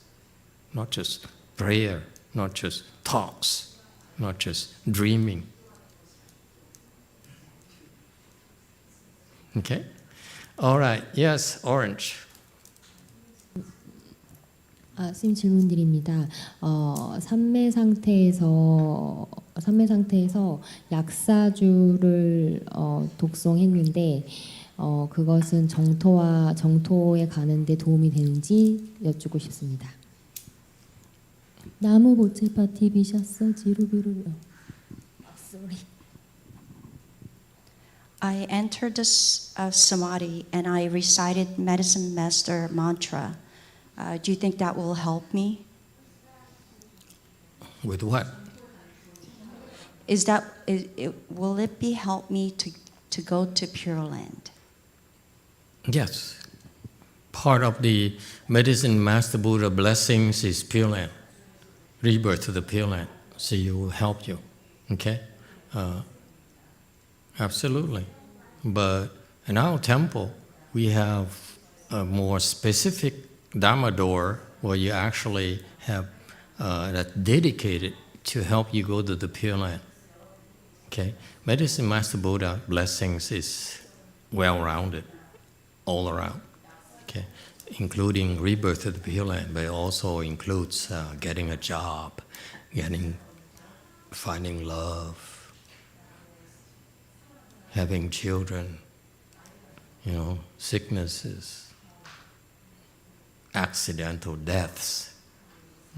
not just prayer, not just talks, not just dreaming. Okay? All right. Yes, Orange. 스님 질문 드립니다. 삼매 상태에서 약사주를 독송했는데 그것은 정토에 가는데 도움이 되는지 여쭙고 싶습니다. 나무 보체파티 비샤서 지루비루. Sorry. I entered this samadhi and I recited medicine master mantra. Do you think that will help me? With what? Will it be help me to go to Pure Land? Yes. Part of the medicine master Buddha blessings is Pure Land, rebirth to the Pure Land. So it will help you. Okay? Absolutely. But in our temple, we have a more specific Dharma door where you actually have that's dedicated to help you go to the Pure Land. Okay? Medicine Master Buddha blessings is well-rounded, all around. Okay? Including rebirth to the Pure Land, but it also includes getting a job, finding love, having children, sicknesses, accidental deaths,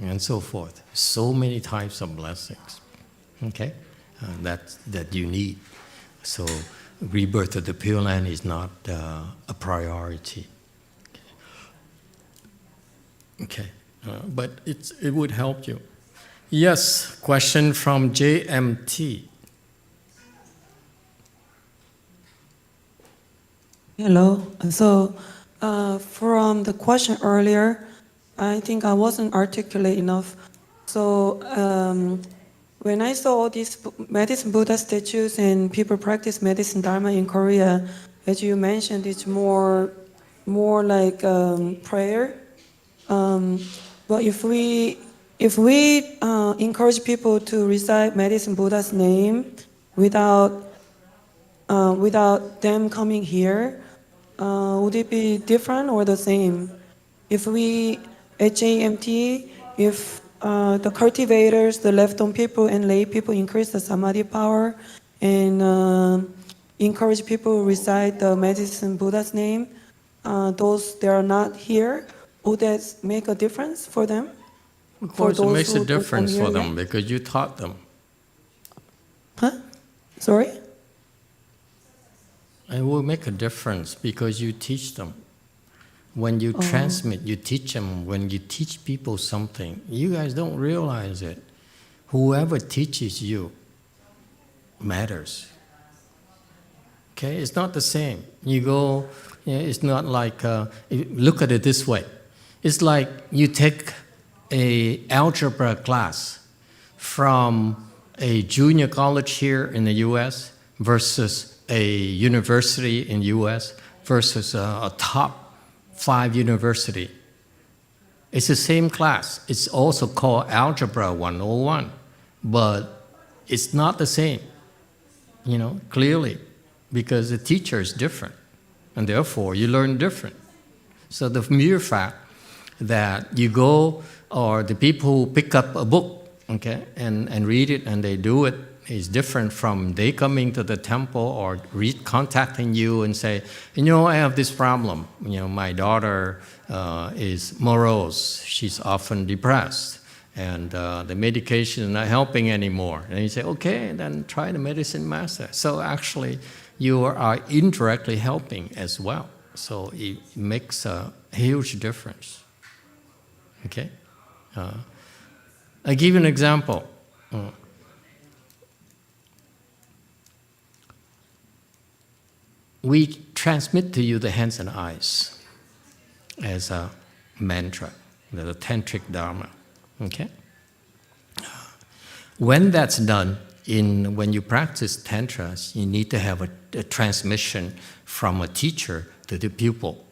and so forth. So many types of blessings, okay, that you need. So rebirth to the Pure Land is not a priority. Okay, but it would help you. Yes, question from JMT. Hello. So, from the question earlier, I think I wasn't articulate enough. So, when I saw all these medicine Buddha statues and people practice medicine Dharma in Korea, as you mentioned, it's more like prayer. But if we encourage people to recite medicine Buddha's name without them coming here, would it be different or the same? If we, at JMT, if the cultivators, the left-on people and lay people increase the samadhi power and encourage people to recite the medicine Buddha's name, those that are not here, would that make a difference for them? Of course, it makes a who difference come for here, them because you taught them. Huh? Sorry? It will make a difference because you teach them. When you transmit, you teach them. When you teach people something, you guys don't realize it. Whoever teaches you matters. Okay, it's not the same. You go, it's not like, look at it this way. It's like you take an algebra class from a junior college here in the US versus a university in the US versus a top 5 university. It's the same class. It's also called Algebra 101, but it's not the same, clearly, because the teacher is different, and therefore you learn different. So the mere fact that you go, or the people who pick up a book, okay, and read it and they do it, is different from they coming to the temple or contacting you and say, I have this problem. My daughter is morose. She's often depressed, and the medication is not helping anymore. And you say, okay, then try the medicine master. So actually, you are indirectly helping as well. So it makes a huge difference. Okay, I give you an example. We transmit to you the hands and eyes as a mantra, the tantric dharma. Okay? When that's done, when you practice tantras, you need to have a transmission from a teacher to the pupil.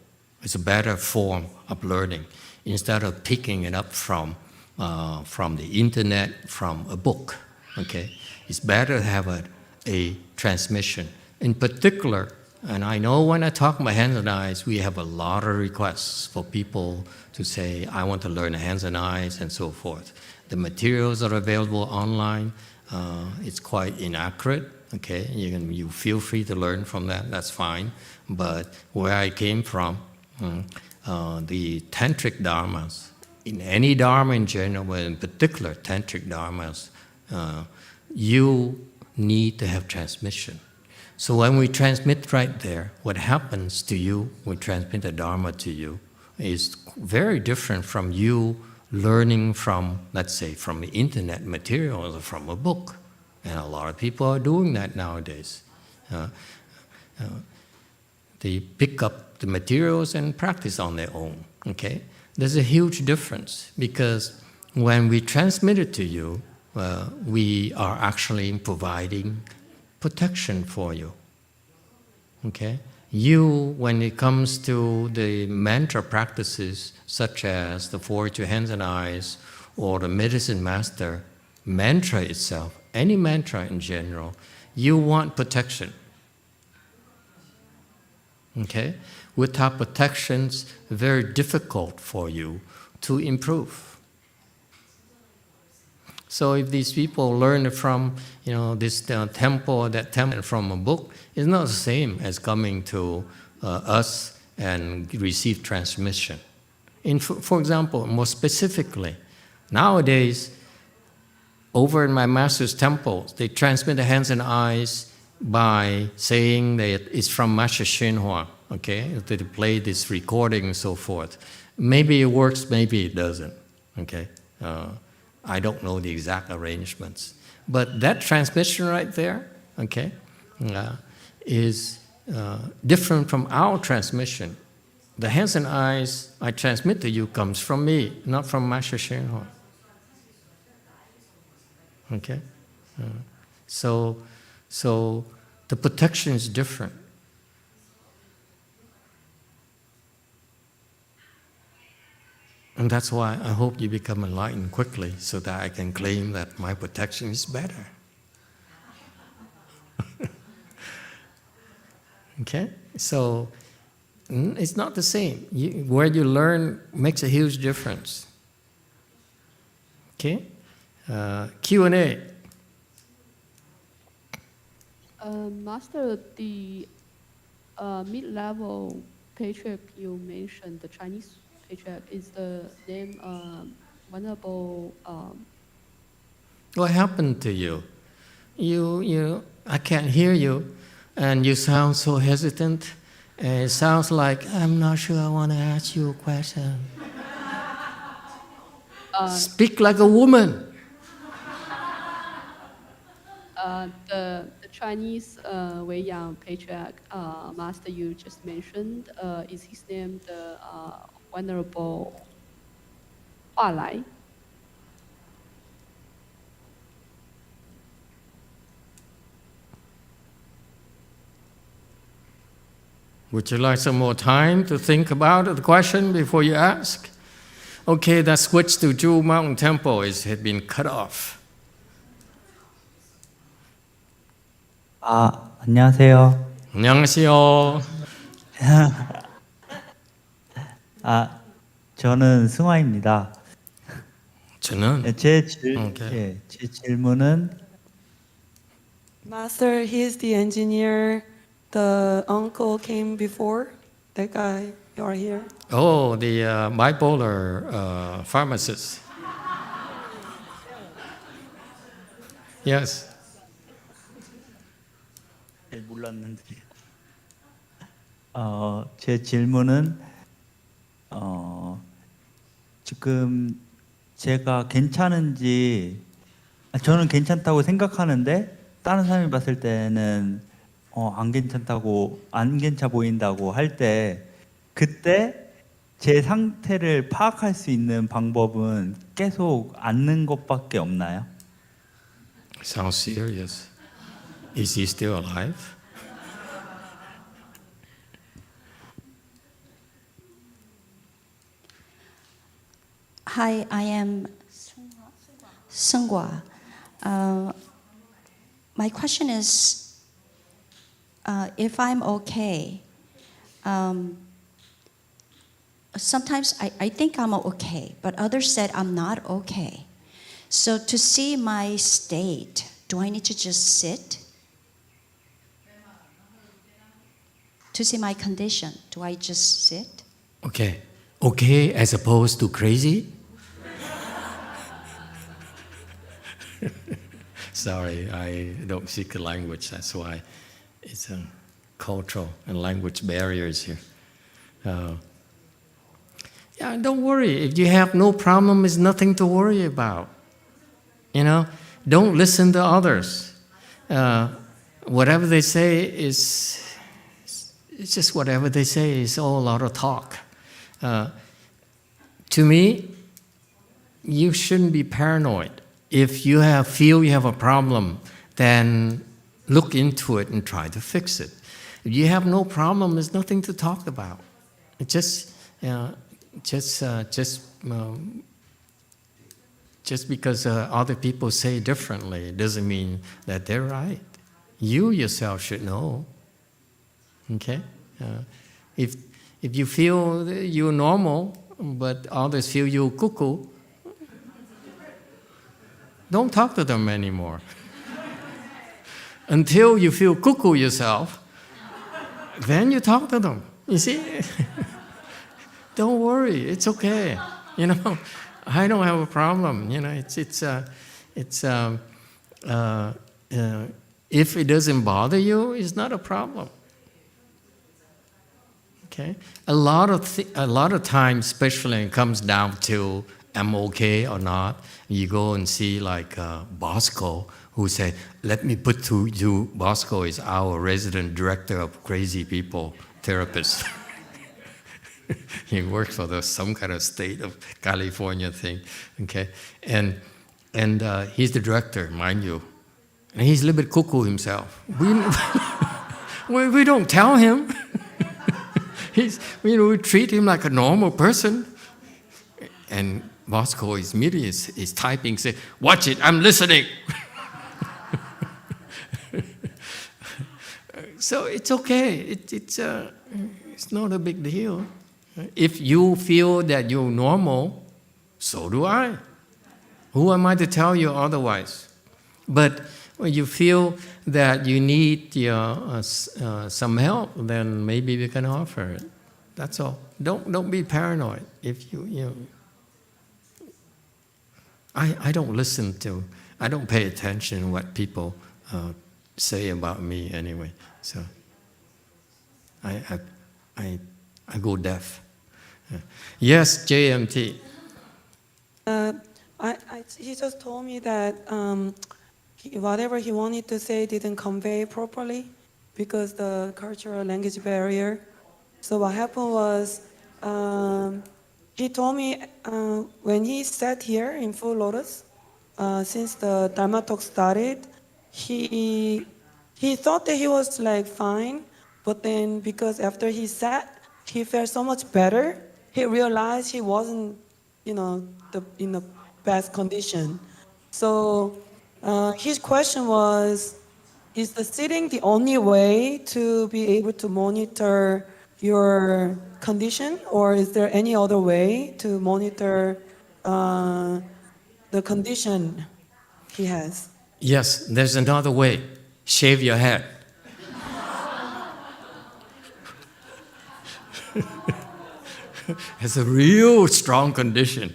It's a better form of learning instead of picking it up from the internet, from a book. Okay? It's better to have a transmission. In particular, and I know when I talk about hands and eyes, we have a lot of requests for people to say, I want to learn hands and eyes and so forth. The materials are available online. It's quite inaccurate. Okay, you feel free to learn from that. That's fine. But where I came from, the tantric dharmas in any Dharma in general, but in particular Tantric Dharmas, you need to have transmission. So when we transmit right there, what happens to you, we transmit the Dharma to you, is very different from you learning from, let's say, from the internet material or from a book. And a lot of people are doing that nowadays. They pick up the materials and practice on their own, okay? There's a huge difference because when we transmit it to you, we are actually providing protection for you, okay? You, when it comes to the mantra practices such as the 42 hands and eyes or the medicine master, mantra itself, any mantra in general, you want protection. Okay? Without protections, very difficult for you to improve. So if these people learn from, this temple or that temple from a book, it's not the same as coming to us and receive transmission. For example, more specifically, nowadays, over in my master's temples, they transmit the hands and eyes by saying that it's from Master Shenhua, okay? They play this recording and so forth. Maybe it works, maybe it doesn't, okay? I don't know the exact arrangements. But that transmission right there, okay, is different from our transmission. The hands and eyes I transmit to you comes from me, not from Master Shenhua. Okay? So the protection is different. And that's why I hope you become enlightened quickly so that I can claim that my protection is better. Okay? So it's not the same. Where you learn makes a huge difference. Okay? Q&A. Master, the mid-level patriarch you mentioned, the Chinese patriarch, is the name Venerable. What happened to you? I can't hear you, and you sound so hesitant. It sounds like, I'm not sure I want to ask you a question. Speak like a woman. The Chinese Wei Yang patriarch, Master, you just mentioned, is his name the Venerable Hua Lai? Would you like some more time to think about the question before you ask? Okay, that switch to Jewel Mountain Temple had been cut off. 안녕하세요. 안녕하세요. 저는 승화입니다. 저는? 제 질문은 Master, he is the engineer. The uncle came before. That guy, you are here. Oh, the bipolar pharmacist. Yes. 몰랐는데. 제 질문은 지금 제가 괜찮은지 저는 괜찮다고 생각하는데 다른 사람이 봤을 때는 안 괜찮아 보인다고 할 때 그때 제 상태를 파악할 수 있는 방법은 계속 앉는 것밖에 없나요? Sounds serious. Is he still alive? Hi, I am Sungwa. My question is, if I'm okay, sometimes I think I'm okay, but others said I'm not okay. So to see my state, do I need to just sit? To see my condition, do I just sit? Okay. Okay as opposed to crazy? Sorry, I don't speak the language. That's why it's a cultural and language barriers here. Yeah, don't worry. If you have no problem, it's nothing to worry about. You know, don't listen to others. Whatever they say is, it's just whatever they say. It's all a lot of talk. To me, you shouldn't be paranoid. If you feel you have a problem, then look into it and try to fix it. If you have no problem, there's nothing to talk about. Just because other people say differently doesn't mean that they're right. You yourself should know. Okay? If you feel you're normal, but others feel you're cuckoo, don't talk to them anymore. Until you feel cuckoo yourself, then you talk to them. You see? Don't worry, it's okay. You know, I don't have a problem. You know, if it doesn't bother you, it's not a problem. Okay, a lot of times, especially when it comes down to I'm okay or not, you go and see like Bosco, who say, "Let me put to you." Bosco is our resident director of crazy people therapist. He works for some kind of state of California thing, okay? And he's the director, mind you. And he's a little bit cuckoo himself. We don't tell him. We treat him like a normal person. And Bosco is immediately is typing, say, "Watch it, I'm listening." So it's okay. It's not a big deal. If you feel that you're normal, so do I. Who am I to tell you otherwise? But when you feel that you need some help, then maybe we can offer it. That's all. Don't be paranoid. If I don't listen to, I don't pay attention to what people say about me anyway. So I go deaf. Yes, JMT. He just told me that whatever he wanted to say didn't convey properly because the cultural language barrier. So what happened was he told me when he sat here in Full Lotus, since the Dharma talk started, he thought that he was like fine, but then because after he sat, he felt so much better. He realized he wasn't, in the best condition. So his question was, is the sitting the only way to be able to monitor your condition, or is there any other way to monitor the condition he has? Yes, there's another way. Shave your head. It's a real strong condition.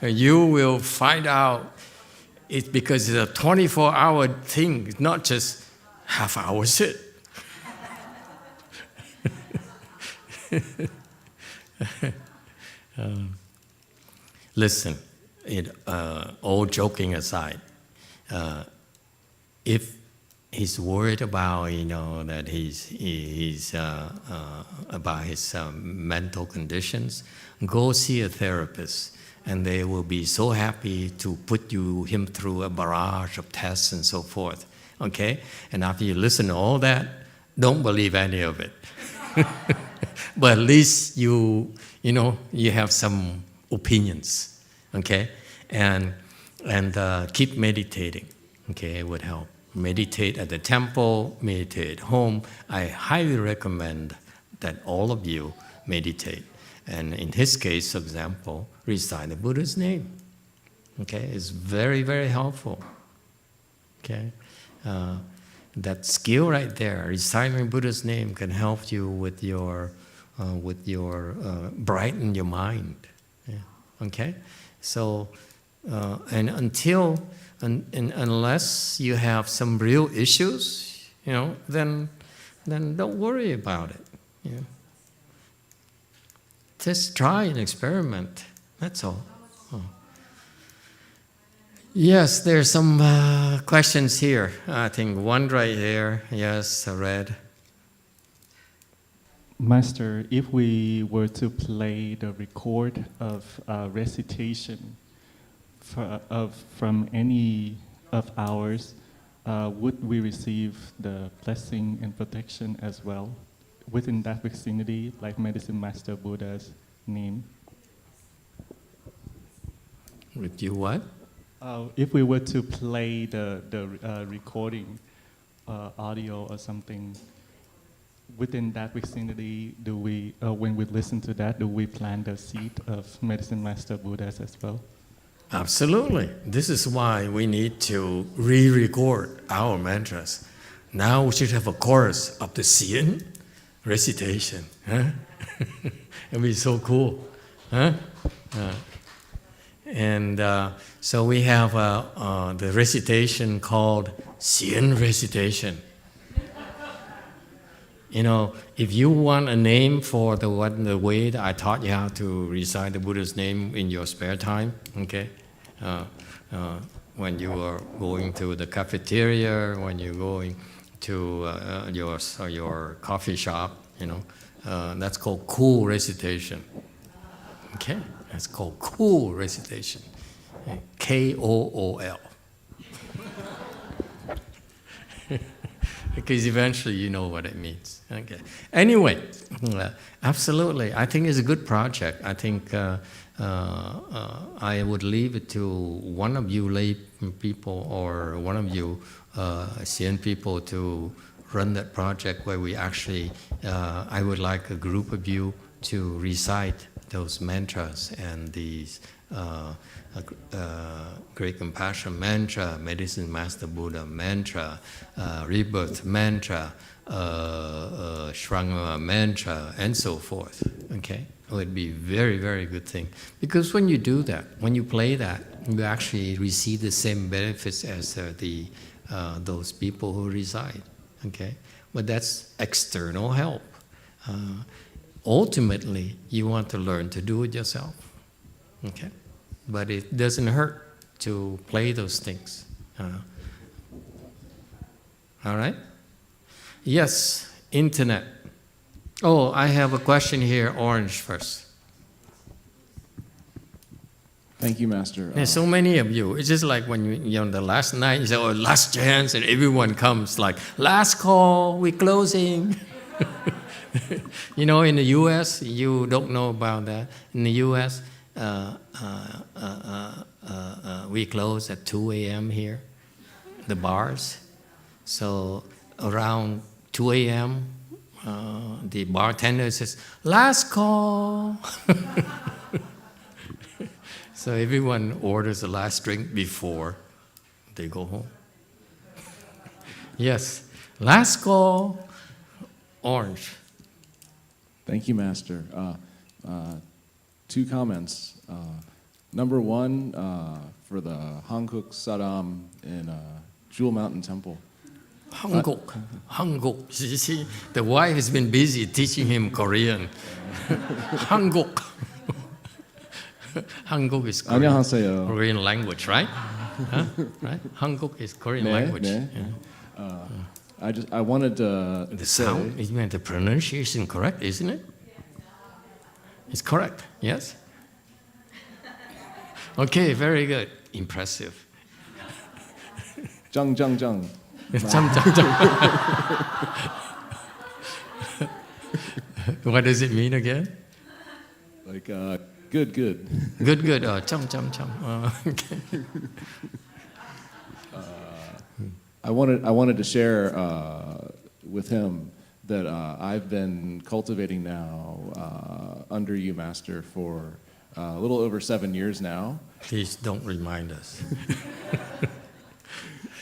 You will find out it's because it's a 24-hour thing. It's not just half-hour sit. Listen, all joking aside, if he's worried about, that he's about his mental conditions, go see a therapist, and they will be so happy to put him through a barrage of tests and so forth. Okay, and after you listen to all that, don't believe any of it. But at least you have some opinions. Okay, and keep meditating. Okay, it would help. Meditate at the temple, meditate at home. I highly recommend that all of you meditate. And in his case, for example, recite the Buddha's name. Okay, it's very, very helpful. Okay, that skill right there, reciting Buddha's name, can help you with your brighten your mind. Yeah. Okay, so And unless you have some real issues, then don't worry about it. Just try and experiment. That's all. Oh. Yes, there's some questions here. I think one right here. Yes, red. Master, if we were to play the record of recitation from any of ours, would we receive the blessing and protection as well within that vicinity, like Medicine Master Buddha's name? Would you what? If we were to play the recording, audio or something, within that vicinity, do we, when we listen to that, do we plant the seed of Medicine Master Buddhas as well? Absolutely. This is why we need to re-record our mantras. Now we should have a chorus of the Xian recitation. Huh? It'd be so cool. Huh? So we have the recitation called Xian recitation. If you want a name for the way that I taught you how to recite the Buddha's name in your spare time, okay? When you are going to the cafeteria, when you're going to your coffee shop, that's called cool recitation. Okay, that's called cool recitation. Kool. Because eventually you know what it means. Okay. Anyway, absolutely. I think it's a good project. I think I would leave it to one of you lay people or one of you Xian people to run that project where we actually, I would like a group of you to recite those mantras and these Great Compassion mantra, Medicine Master Buddha mantra, Rebirth mantra, Shranga mantra, and so forth. Okay, it would be a very, very good thing. Because when you do that, when you play that, you actually receive the same benefits as those people who reside. Okay, but that's external help. Ultimately, you want to learn to do it yourself. Okay, but it doesn't hurt to play those things. All right? Yes, internet. Oh, I have a question here, orange first. Thank you, Master. There's so many of you. It's just like when the last night, you say, oh, last chance, and everyone comes like, last call, we're closing. In the U.S., you don't know about that. In the U.S., we close at 2 a.m. here, the bars. So around 2 a.m., the bartender says, last call. So everyone orders the last drink before they go home. Yes, last call, orange. Thank you, Master. Two comments. Number one, for the Hankook Saram in Jewel Mountain Temple. Hanguk. You see, the wife has been busy teaching him Korean. Hanguk. Hanguk is Korean language, right? Huh? Right? Hanguk is Korean language. Yeah. I wanted to the sound, the pronunciation correct, isn't it? It's correct, yes? Okay, very good. Impressive. Jung. What does it mean again? Like, good. Good. Chum. Okay. I wanted to share with him that I've been cultivating now under you, Master, for a little over 7 years now. Please don't remind us.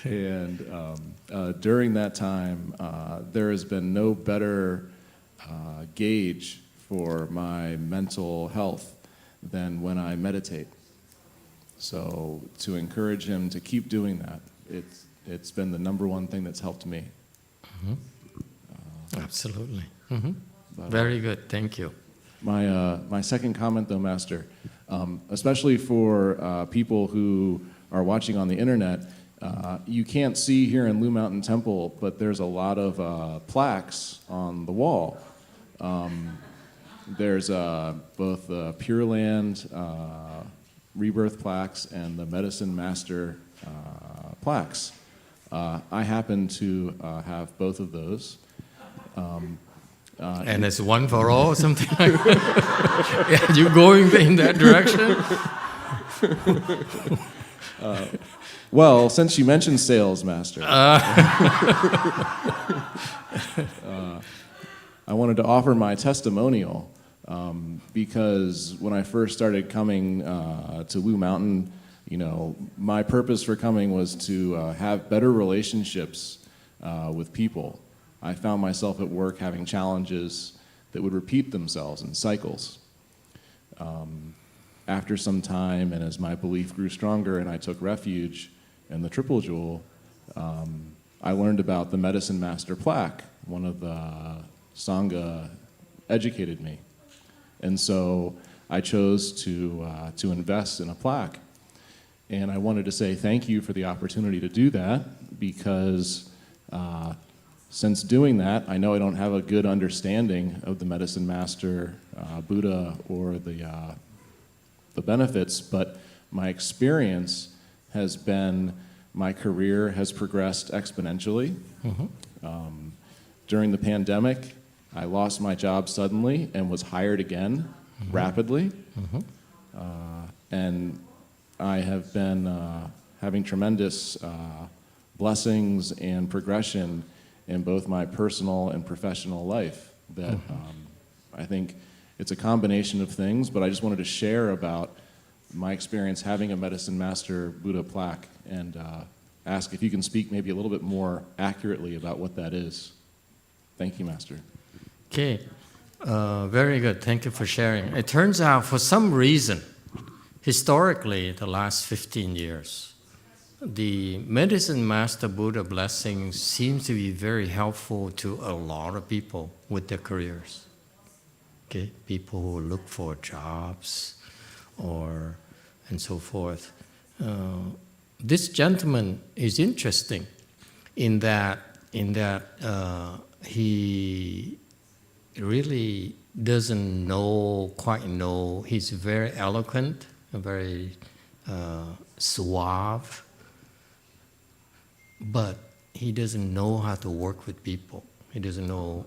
And during that time, there has been no better gauge for my mental health than when I meditate. So to encourage him to keep doing that, it's been the number one thing that's helped me. Absolutely. Very good. Thank you. My second comment, though, Master, especially for people who are watching on the internet, you can't see here in Lu Mountain Temple, but there's a lot of plaques on the wall. There's both the Pure Land rebirth plaques and the Medicine Master plaques. I happen to have both of those. And it's one for all, something like that. Yeah, you going in that direction? Well, since you mentioned sales, Master, I wanted to offer my testimonial because when I first started coming to Lu Mountain, you know, my purpose for coming was to have better relationships with people. I found myself at work having challenges that would repeat themselves in cycles. After some time, and as my belief grew stronger and I took refuge in the Triple Jewel, I learned about the Medicine Master Plaque. One of the Sangha educated me. And so I chose to invest in a plaque. And I wanted to say thank you for the opportunity to do that, because since doing that, I know I don't have a good understanding of the Medicine Master, Buddha, or the benefits, but my experience has been, my career has progressed exponentially. During the pandemic, I lost my job suddenly and was hired again rapidly. And I have been having tremendous blessings and progression in both my personal and professional life that I think it's a combination of things, but I just wanted to share about my experience having a Medicine Master Buddha plaque and ask if you can speak maybe a little bit more accurately about what that is. Thank you, Master. Okay, very good. Thank you for sharing. It turns out, for some reason, historically, the last 15 years, the Medicine Master Buddha blessing seems to be very helpful to a lot of people with their careers. Okay, people who look for jobs and so forth. This gentleman is interesting in that he really doesn't quite know. He's very eloquent, very suave, but he doesn't know how to work with people. He doesn't know,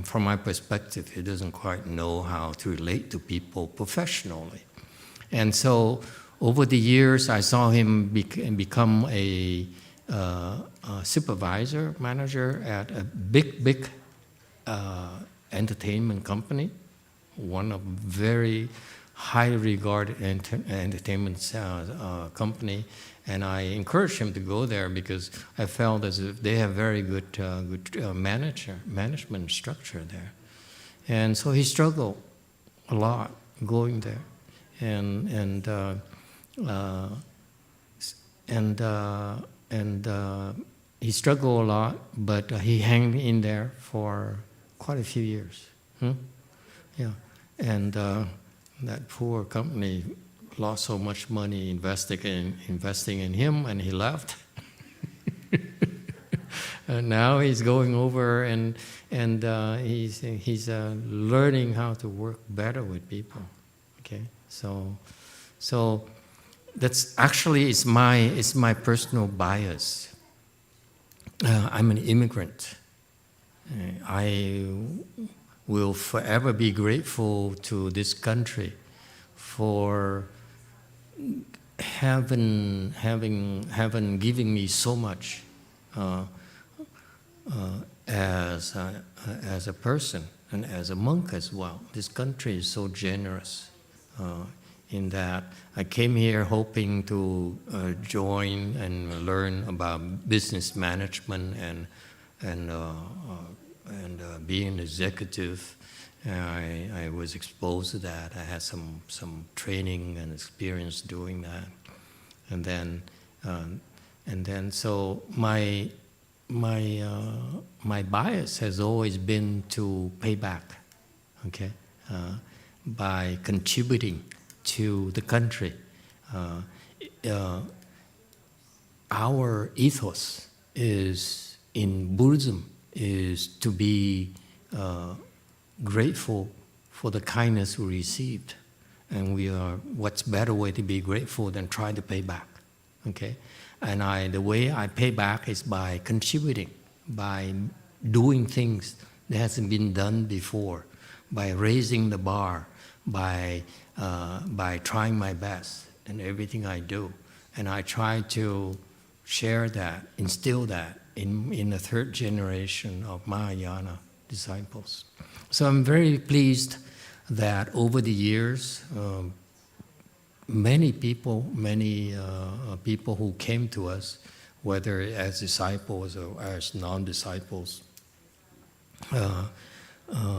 from my perspective, he doesn't quite know how to relate to people professionally. And so over the years, I saw him become a supervisor, manager at a big entertainment company, one of very highly regarded entertainment company, and I encouraged him to go there because I felt as if they have very good management structure there, and so he struggled a lot going there, and he struggled a lot, but he hung in there for quite a few years. Yeah, and that poor company lost so much money investing in him, and he left. And now he's going over and he's learning how to work better with people. Okay, so that's actually is my personal bias. I'm an immigrant. I will forever be grateful to this country for having given me so much as a person and as a monk as well. This country is so generous in that I came here hoping to join and learn about business management and being an executive, I was exposed to that. I had some training and experience doing that, and then so my bias has always been to pay back, okay, by contributing to the country. Our ethos is in Buddhism is to be grateful for the kindness we received, and what's better way to be grateful than try to pay back, okay? And the way I pay back is by contributing, by doing things that hasn't been done before, by raising the bar, by trying my best in everything I do, and I try to share that, instill that in the third generation of Mahayana disciples. So I'm very pleased that over the years, many people who came to us, whether as disciples or as non-disciples,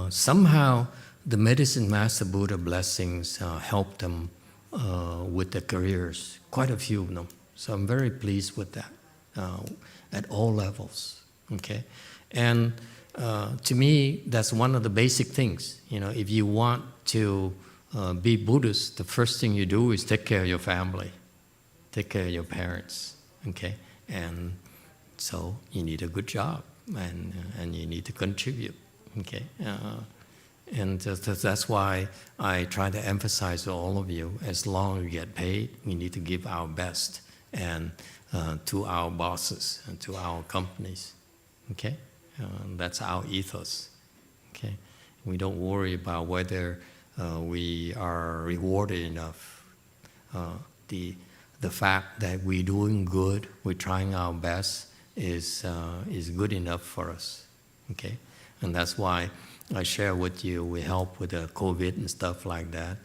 somehow the Medicine Master Buddha blessings helped them with their careers, quite a few of them. So I'm very pleased with that at all levels, okay? And to me, that's one of the basic things. You know, if you want to be Buddhist, the first thing you do is take care of your family, take care of your parents, okay? And so you need a good job, and you need to contribute, okay? And that's why I try to emphasize to all of you, as long as we get paid, we need to give our best and to our bosses and to our companies, okay? That's our ethos, okay? We don't worry about whether we are rewarded enough. The fact that we're doing good, we're trying our best, is good enough for us, okay? And that's why I share with you, we help with the COVID and stuff like that.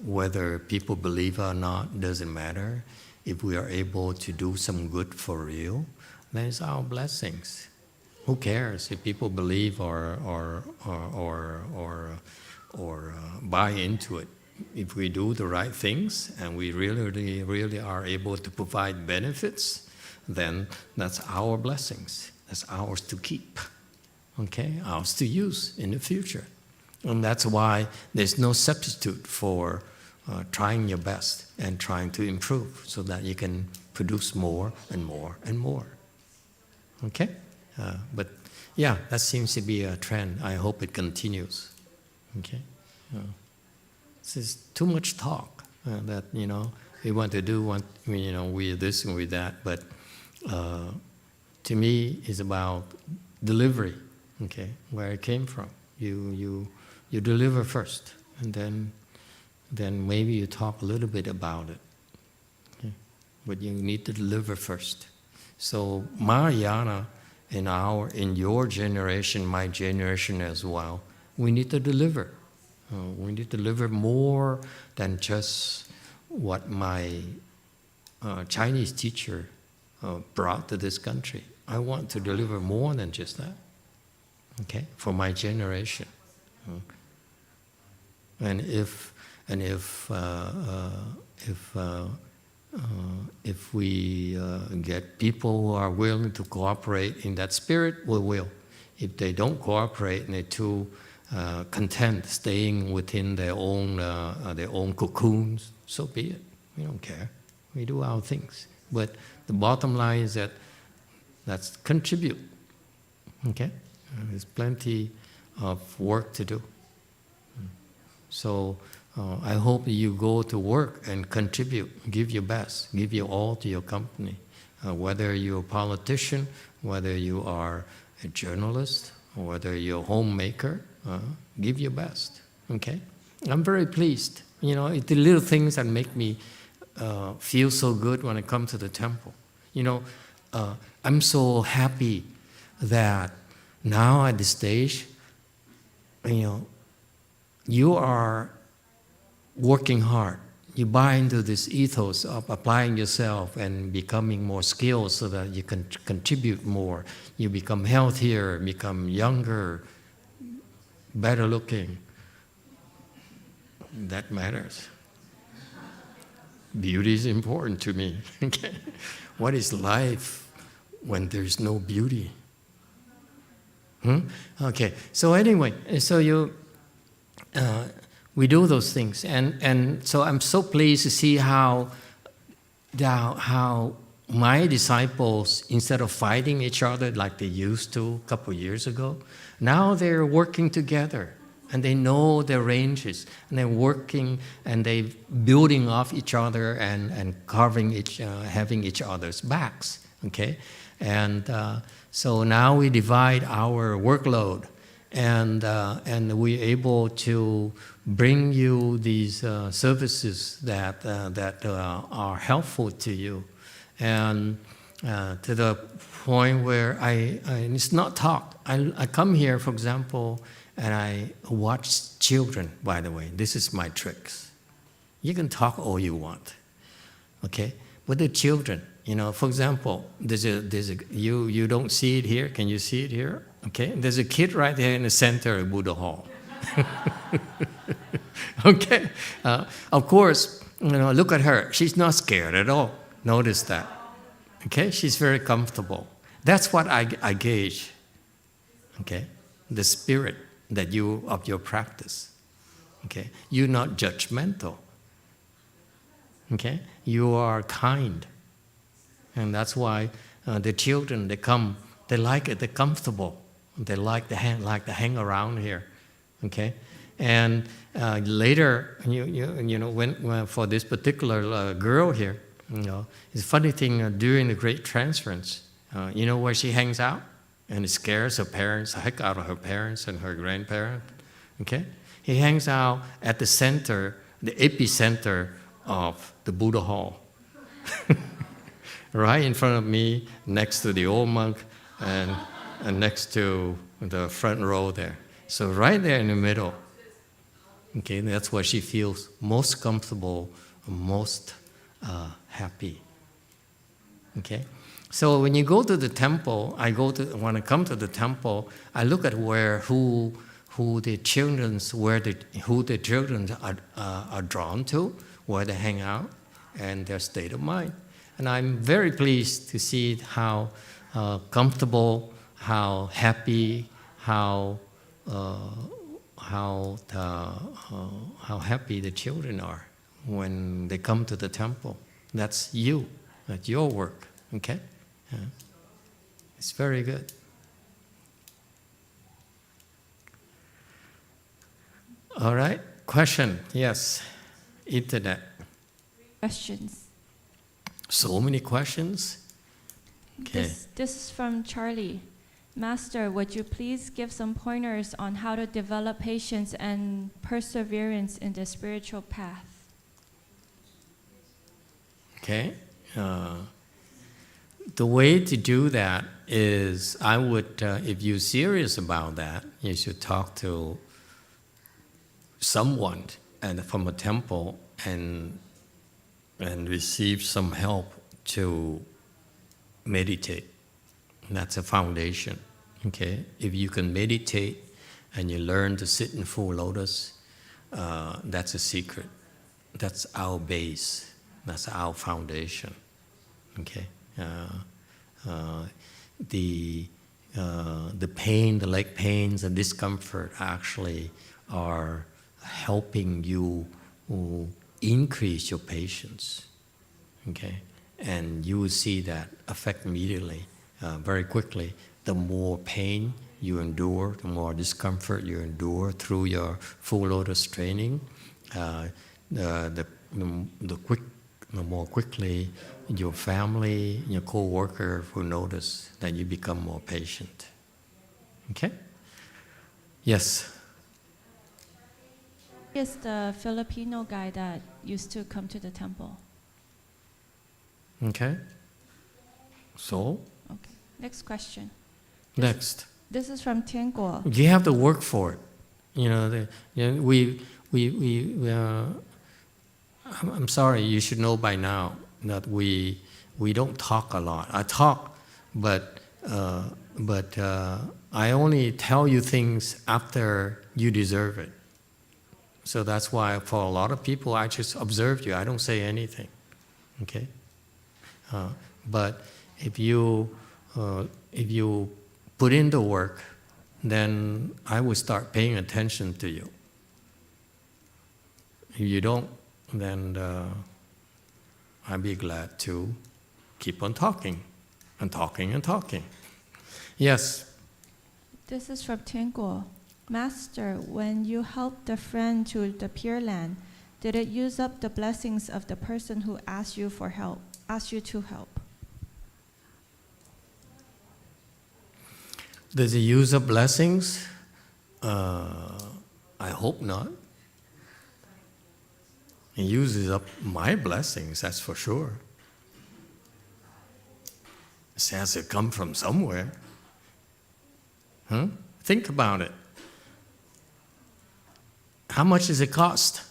Whether people believe or not, doesn't matter. If we are able to do some good for real, then it's our blessings. Who cares if people believe or buy into it? If we do the right things and we really are able to provide benefits, then that's our blessings. That's ours to keep, okay? Ours to use in the future. And that's why there's no substitute for trying your best and trying to improve so that you can produce more and more and more, okay? But yeah, that seems to be a trend. I hope it continues, okay? This is too much talk that, you know, we want to do, we this and we that, but to me, it's about delivery, okay, where it came from. You deliver first, and then maybe you talk a little bit about it, okay? But you need to deliver first. So Mahayana, in your generation, my generation as well, we need to deliver. We need to deliver more than just what my Chinese teacher brought to this country. I want to deliver more than just that, okay, for my generation. And if we get people who are willing to cooperate in that spirit, we will. If they don't cooperate and they're too content staying within their own cocoons, so be it. We don't care. We do our things. But the bottom line is that's contribute. Okay? There's plenty of work to do. So I hope you go to work and contribute, give your best, give your all to your company. Whether you're a politician, whether you are a journalist, or whether you're a homemaker, give your best, okay? I'm very pleased. You know, it's the little things that make me feel so good when I come to the temple. You know, I'm so happy that now at this stage, you know, you are working hard. You buy into this ethos of applying yourself and becoming more skilled so that you can contribute more. You become healthier, become younger, better looking. That matters. Beauty is important to me. Okay? What is life when there's no beauty? Okay, so anyway, so we do those things, and so I'm so pleased to see how my disciples, instead of fighting each other like they used to a couple of years ago, now they're working together, and they know their ranges, and they're working, and they're building off each other and covering having each other's backs. Okay, and so now we divide our workload, and we're able to bring you these services that are helpful to you, and to the point where it's not talk. I come here, for example, and I watch children. By the way, this is my tricks. You can talk all you want, okay? But the children, for example, you don't see it here. Can you see it here? Okay, there's a kid right there in the center of Buddha Hall. Okay, of course, look at her. She's not scared at all. Notice that. Okay, she's very comfortable. That's what I gauge. Okay, the spirit of your practice. Okay, you're not judgmental. Okay, you are kind, and that's why the children, they come, they like it, they're comfortable, they like to hang around here. Okay, and later, when for this particular girl here, it's a funny thing during the Great Transference. Where she hangs out, and it scares her parents, the heck out of her parents and her grandparents. Okay, he hangs out at the center, the epicenter of the Buddha Hall, right in front of me, next to the old monk, and next to the front row there. So right there in the middle. Okay, that's where she feels most comfortable, most happy. Okay, so when you go to the temple, when I come to the temple, I look at who the children are drawn to, where they hang out, and their state of mind. And I'm very pleased to see how comfortable, how happy, how happy the children are when they come to the temple. That's you. That's your work. Okay? Yeah. It's very good. All right. Question? Yes. Internet. Questions. So many questions. Okay. This is from Charlie. Master, would you please give some pointers on how to develop patience and perseverance in the spiritual path? Okay. The way to do that is, I would, if you're serious about that, you should talk to someone from a temple and receive some help to meditate. That's a foundation. Okay, if you can meditate and you learn to sit in full lotus, that's a secret. That's our base. That's our foundation. Okay, the pain, the leg pains, and discomfort actually are helping you increase your patience. Okay, and you will see that effect immediately, very quickly. The more pain you endure, the more discomfort you endure through your full lotus training, the more quickly your family, your co-worker will notice that you become more patient. Okay? Yes? Is the Filipino guy that used to come to the temple. Okay. So? Okay. Next question. Next. This is from Tianguo. You have to work for it. I'm sorry, you should know by now that we don't talk a lot. I talk, but But I only tell you things after you deserve it. So that's why for a lot of people, I just observe you. I don't say anything. Okay? But if you put in the work, then I will start paying attention to you. If you don't, then I'll be glad to keep on talking and talking and talking. Yes? This is from Tianguo. Master, when you helped the friend to the Pure Land, did it use up the blessings of the person who asked you for help, asked you to help? Does it use up blessings? I hope not. It uses up my blessings, that's for sure. It has to come from somewhere. Huh? Think about it. How much does it cost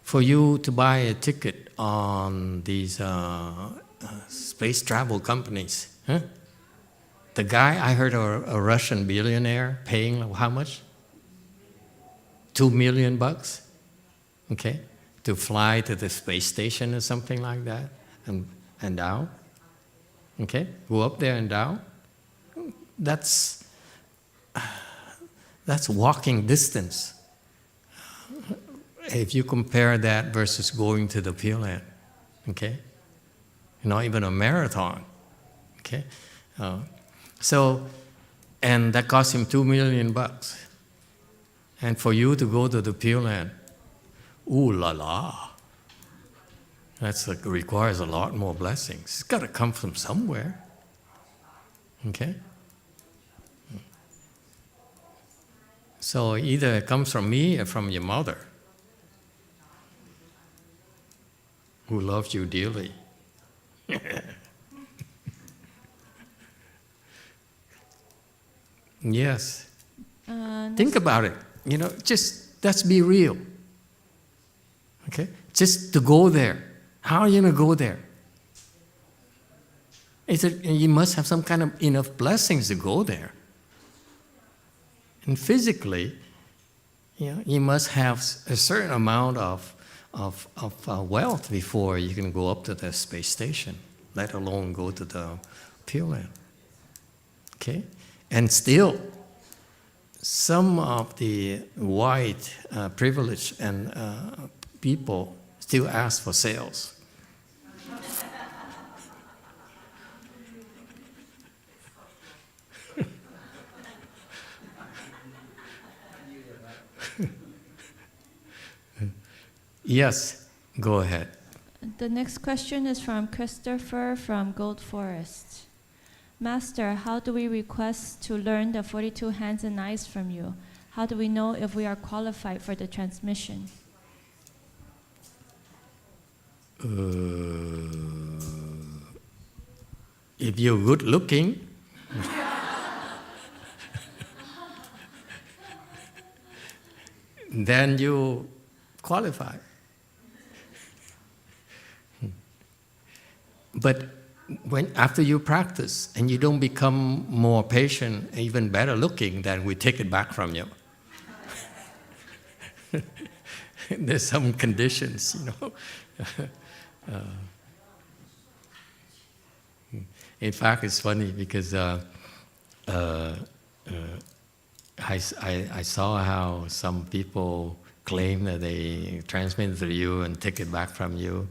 for you to buy a ticket on these space travel companies? Huh? The guy, I heard a Russian billionaire paying how much? $2 million, okay, to fly to the space station or something like that, and down, okay, go up there and down. That's walking distance. If you compare that versus going to the Pure Land, okay, not even a marathon, okay. So, and that cost him $2 million. And for you to go to the Pure Land, ooh la la, that requires a lot more blessings. It's got to come from somewhere, okay? So either it comes from me or from your mother, who loves you dearly. Yes. Think about it. You know, just let's be real. Okay? Just to go there. How are you going to go there? You must have some kind of enough blessings to go there. And physically, you must have a certain amount of wealth before you can go up to the space station, let alone go to the Pure Land. Okay? And still, some of the white privileged and people still ask for sales. Yes, go ahead. The next question is from Christopher from Gold Forest. Master, how do we request to learn the 42 hands and eyes from you? How do we know if we are qualified for the transmission? If you're good looking, then you qualify. But after you practice and you don't become more patient, even better looking, then we take it back from you. There's some conditions, you know. In fact, it's funny because I saw how some people claim that they transmit through you and take it back from you.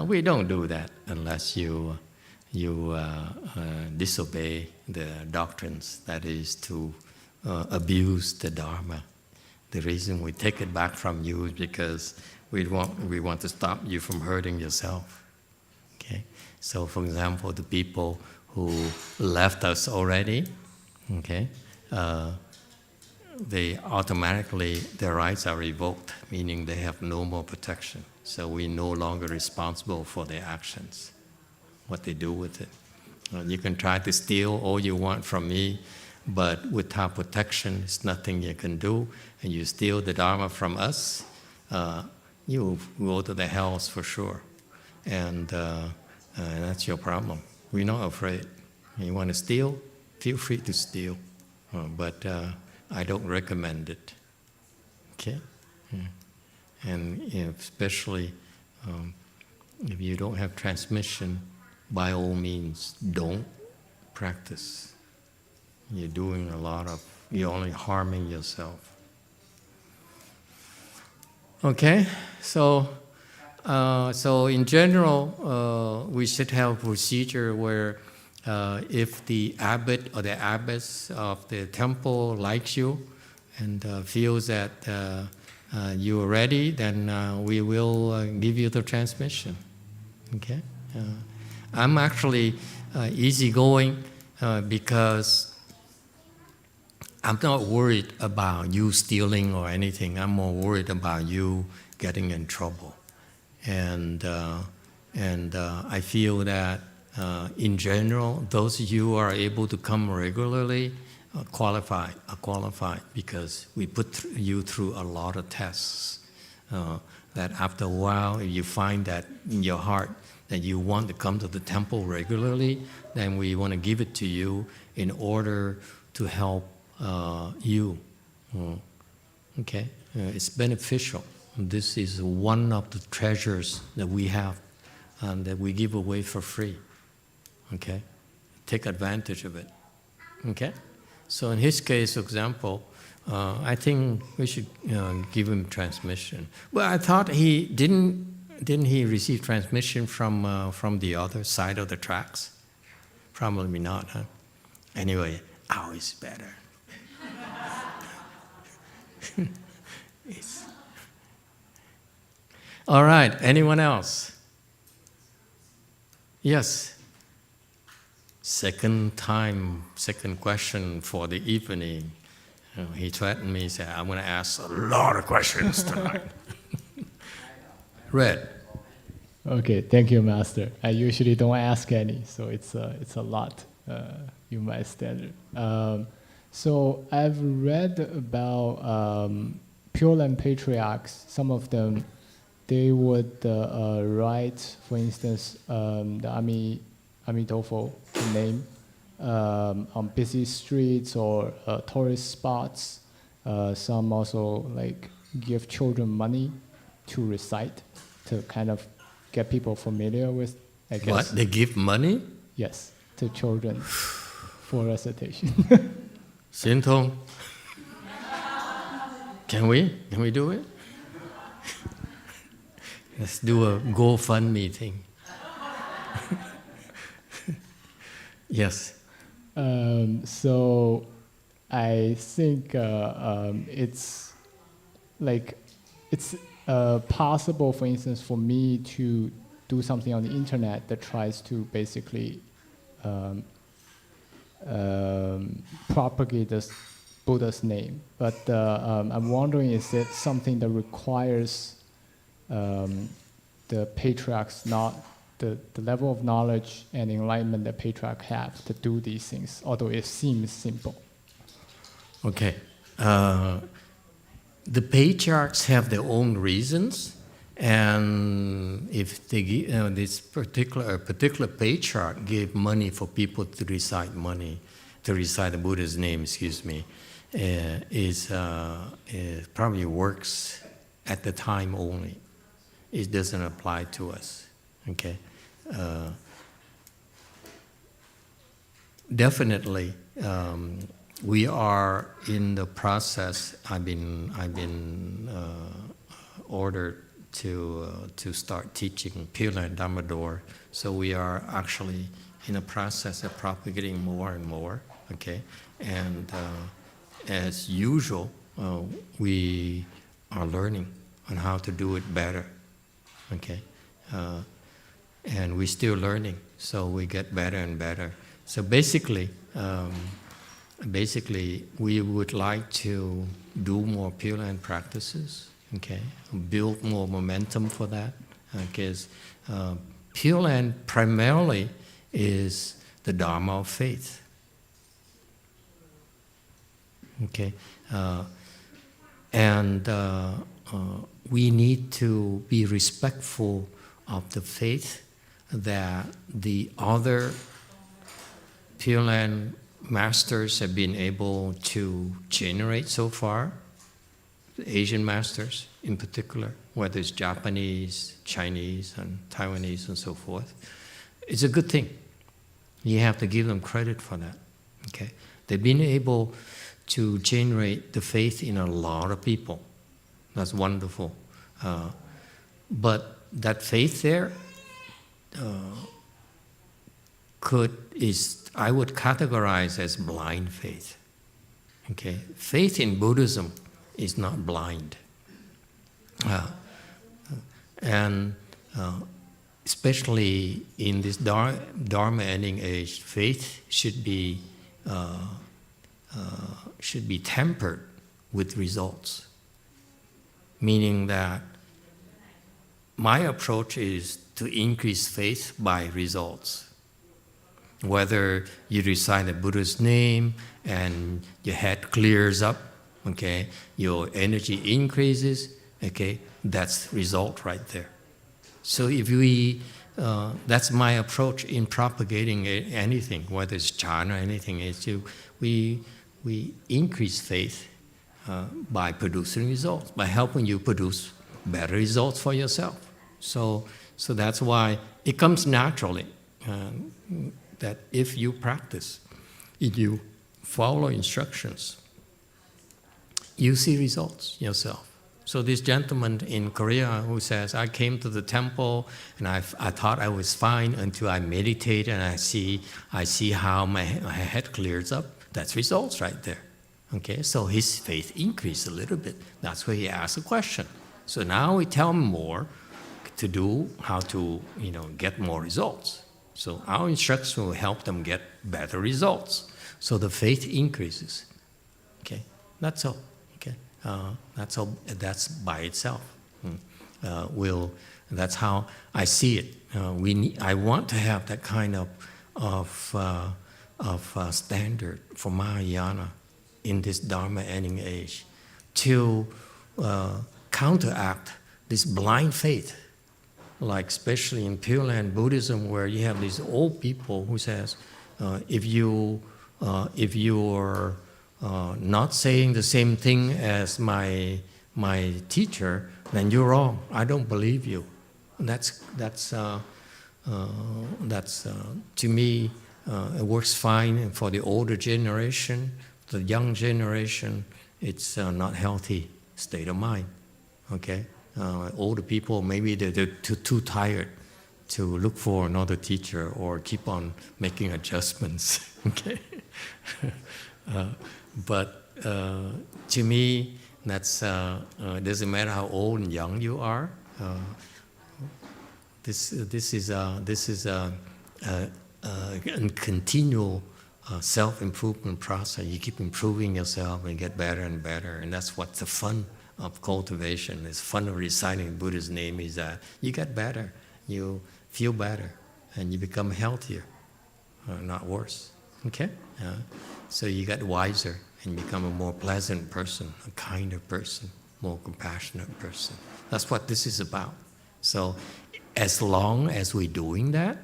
We don't do that unless you disobey the doctrines, that is to abuse the Dharma. The reason we take it back from you is because we want to stop you from hurting yourself. Okay? So for example, the people who left us already, okay, they automatically, their rights are revoked, meaning they have no more protection. So we're no longer responsible for their actions, what they do with it. You can try to steal all you want from me, but without protection, it's nothing you can do. And you steal the Dharma from us, you go to the hells for sure. And that's your problem. We're not afraid. You want to steal? Feel free to steal, but I don't recommend it. Okay? Yeah. And especially if you don't have transmission, by all means, don't practice. You're only harming yourself. Okay? So in general, we should have a procedure where if the abbot or the abbess of the temple likes you and feels that you are ready, then we will give you the transmission. Okay? I'm actually easygoing because I'm not worried about you stealing or anything. I'm more worried about you getting in trouble. And I feel that in general, those of you who are able to come regularly are qualified because we put you through a lot of tests. That after a while, if you find that in your heart that you want to come to the temple regularly, then we want to give it to you in order to help you. Okay? It's beneficial. This is one of the treasures that we have and that we give away for free. Okay? Take advantage of it. Okay? So in his case, for example, I think we should give him transmission. Well, I thought he didn't he receive transmission from the other side of the tracks? Probably not, huh? Anyway, ours is better. All right, anyone else? Yes. Second question for the evening. He threatened me, he said, I'm going to ask a lot of questions tonight. Red. Okay, thank you, Master. I usually don't ask any, so it's a lot in my standard. So I've read about Pure Land patriarchs. Some of them, they would write, for instance, the Amitabha name on busy streets or tourist spots. Some also like give children money to recite, to kind of get people familiar with, I guess. What? They give money? Yes, to children for recitation. Sintong, can we do it? Let's do a GoFundMe thing. Yes. So I think it's like it's possible, for instance, for me to do something on the internet that tries to basically propagate this Buddha's name. But I'm wondering, is it something that requires the patriarchs, not the level of knowledge and enlightenment that patriarchs have to do these things, although it seems simple? Okay. The patriarchs have their own reasons, and if they give, this particular patriarch gave money for people to recite the Buddha's name, it probably works at the time only. It doesn't apply to us. Okay. Definitely. We are in the process. I've been ordered to start teaching Pure Land Dharma Door. So we are actually in a process of propagating more and more. Okay, and as usual, we are learning on how to do it better. Okay, and we're still learning, so we get better and better. So basically, we would like to do more Pure Land practices, okay? Build more momentum for that, because Pure Land primarily is the Dharma of faith, okay? And we need to be respectful of the faith that the other Pure Land masters have been able to generate so far, Asian masters in particular, whether it's Japanese, Chinese, and Taiwanese, and so forth, it's a good thing. You have to give them credit for that. Okay, they've been able to generate the faith in a lot of people. That's wonderful. But that faith there I would categorize as blind faith. Okay, faith in Buddhism is not blind, and especially in this Dharma Ending Age, faith should be tempered with results. Meaning that my approach is to increase faith by results. Whether you recite the Buddha's name and your head clears up, okay, your energy increases, okay, that's result right there. So if that's my approach in propagating anything, whether it's jhana or anything, is we increase faith by producing results, by helping you produce better results for yourself. So that's why it comes naturally. That if you practice, if you follow instructions, you see results yourself. So this gentleman in Korea who says, I came to the temple and I thought I was fine until I meditate and I see how my head clears up. That's results right there. Okay, so his faith increased a little bit. That's where he asked a question. So now we tell him more to do, how to get more results. So our instruction will help them get better results. So the faith increases. Okay, that's all. Okay, that's all. That's by itself. That's how I see it. I want to have that kind of standard for Mahayana in this Dharma Ending Age to counteract this blind faith. Like especially in Pure Land Buddhism, where you have these old people who says, if you're not saying the same thing as my teacher, then you're wrong. I don't believe you. That's to me, it works fine for the older generation. The young generation, it's not healthy state of mind. Okay. Older people, maybe they're too tired to look for another teacher or keep on making adjustments. Okay, but to me, that's doesn't matter how old and young you are. This is a continual self-improvement process. You keep improving yourself and get better and better, and that's what's the fun of cultivation. It's fun of reciting Buddha's name is that you get better, you feel better, and you become healthier, not worse. Okay? So you get wiser and become a more pleasant person, a kinder person, more compassionate person. That's what this is about. So as long as we're doing that,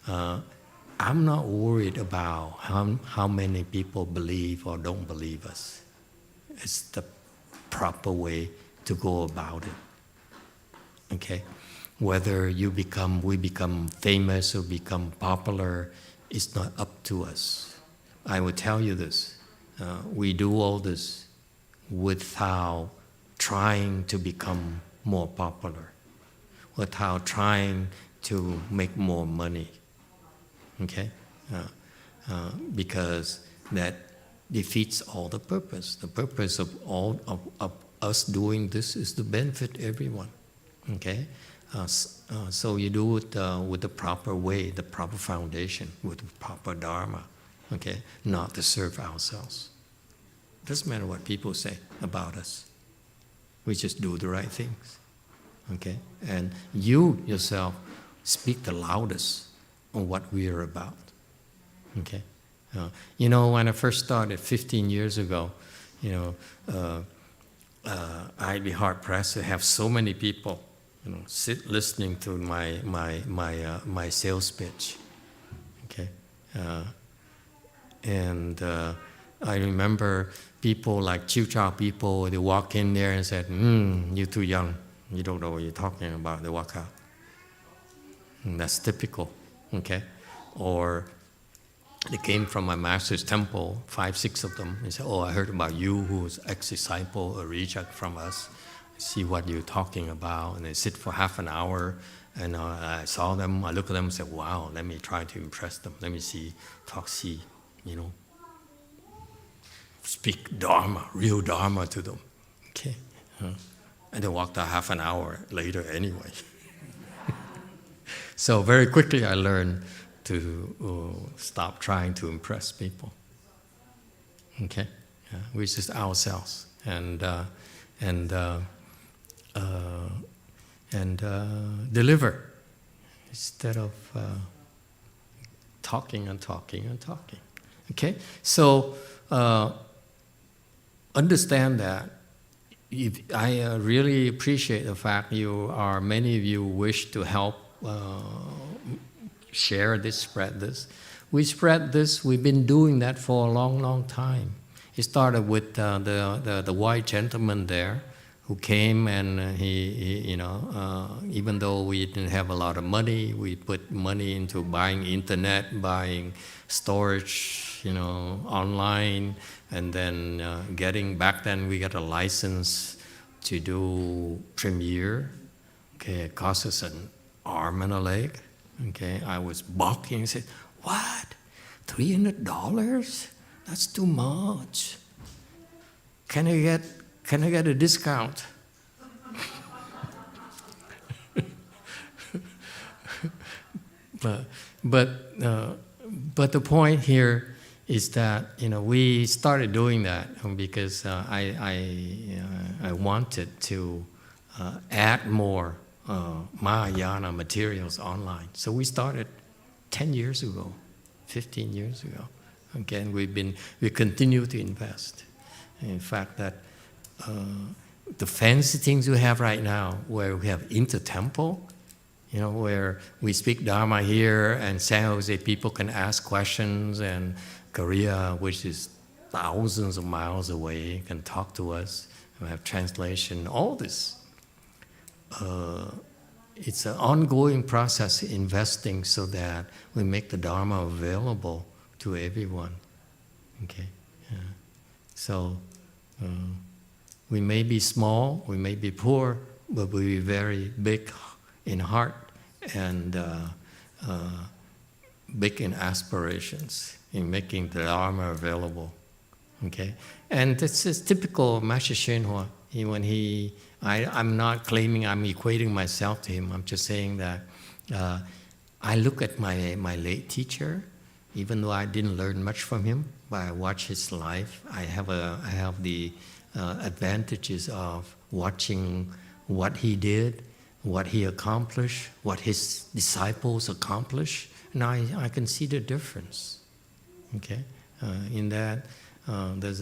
I'm not worried about how many people believe or don't believe us. It's the proper way to go about it. Okay? Whether we become famous or become popular, it's not up to us. I will tell you this. We do all this without trying to become more popular, without trying to make more money. Okay? Because that defeats all the purpose. The purpose of all of us doing this is to benefit everyone. Okay? So you do it with the proper way, the proper foundation, with the proper dharma. Okay? Not to serve ourselves. Doesn't matter what people say about us. We just do the right things. Okay? And you yourself speak the loudest on what we are about. Okay? When I first started 15 years ago, I'd be hard pressed to have so many people, sit listening to my sales pitch. Okay, And I remember people like Chiu Chow people, they walk in there and said, you're too young. You don't know what you're talking about. They walk out. And that's typical, okay? Or they came from my master's temple, 5, 6 of them. They said, oh, I heard about you, who's ex-disciple, a reject from us. See what you're talking about. And they sit for half an hour. And I saw them, I look at them and said, wow, let me try to impress them. Let me see, speak Dharma, real Dharma to them. Okay. And they walked out half an hour later anyway. So very quickly I learned to stop trying to impress people. Okay? Yeah, we're just ourselves. And deliver instead of talking and talking and talking. Okay? So understand that. I really appreciate the fact many of you wish to help share this, spread this. We spread this, we've been doing that for a long, long time. It started with the white gentleman there who came and he even though we didn't have a lot of money, we put money into buying internet, buying storage, online, and then back then we got a license to do Premiere. Okay, it cost us an arm and a leg. Okay, I was balking and said, what? $300? That's too much. Can I get a discount? But the point here is that we started doing that because I wanted to add more Mahayana materials online. So we started 10 years ago, 15 years ago. Again, we continue to invest. In fact, that the fancy things we have right now, where we have inter-temple, where we speak Dharma here, and San Jose people can ask questions, and Korea, which is thousands of miles away, can talk to us. We have translation, all this. It's an ongoing process, investing so that we make the Dharma available to everyone. Okay, yeah. So we may be small, we may be poor, but we're very big in heart and big in aspirations in making the Dharma available. Okay, and this is typical of Master Shenhua. I'm not claiming I'm equating myself to him. I'm just saying that I look at my late teacher, even though I didn't learn much from him, but I watch his life. I have the advantages of watching what he did, what he accomplished, what his disciples accomplished, and I can see the difference. Okay, in that there's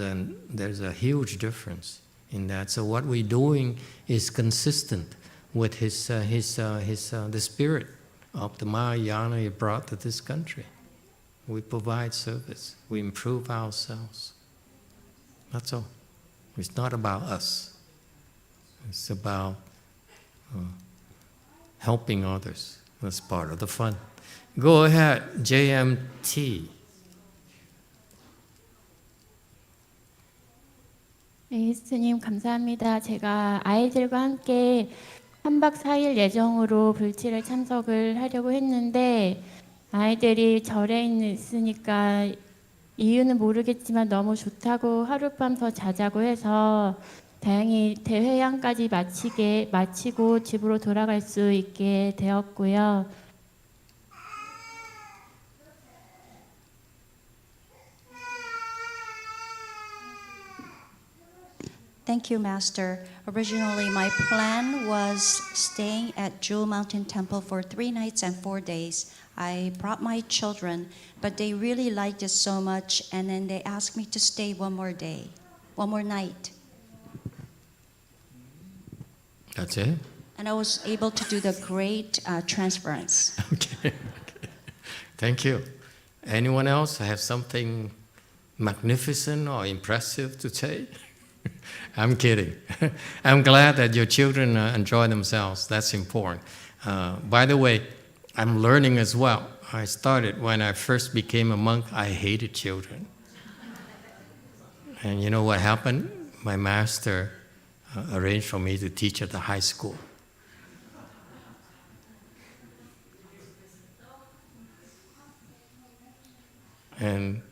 a huge difference in that. So what we're doing is consistent with the spirit of the Mahayana he brought to this country. We provide service. We improve ourselves. That's all. It's not about us. It's about helping others. That's part of the fun. Go ahead, JMT. 네, 스님 감사합니다. 제가 아이들과 함께 3박 4일 예정으로 불치를 참석을 하려고 했는데 아이들이 절에 있으니까 이유는 모르겠지만 너무 좋다고 하룻밤 더 자자고 해서 다행히 대회양까지 마치고 집으로 돌아갈 수 있게 되었고요. Thank you, Master. Originally, my plan was staying at Jewel Mountain Temple for 3 nights and 4 days. I brought my children, but they really liked it so much, and then they asked me to stay one more night. That's it? And I was able to do the great transference. Okay. Thank you. Anyone else have something magnificent or impressive to say. I'm kidding. I'm glad that your children enjoy themselves. That's important. By the way, I'm learning as well. I started when I first became a monk, I hated children. And you know what happened? My master arranged for me to teach at the high school. And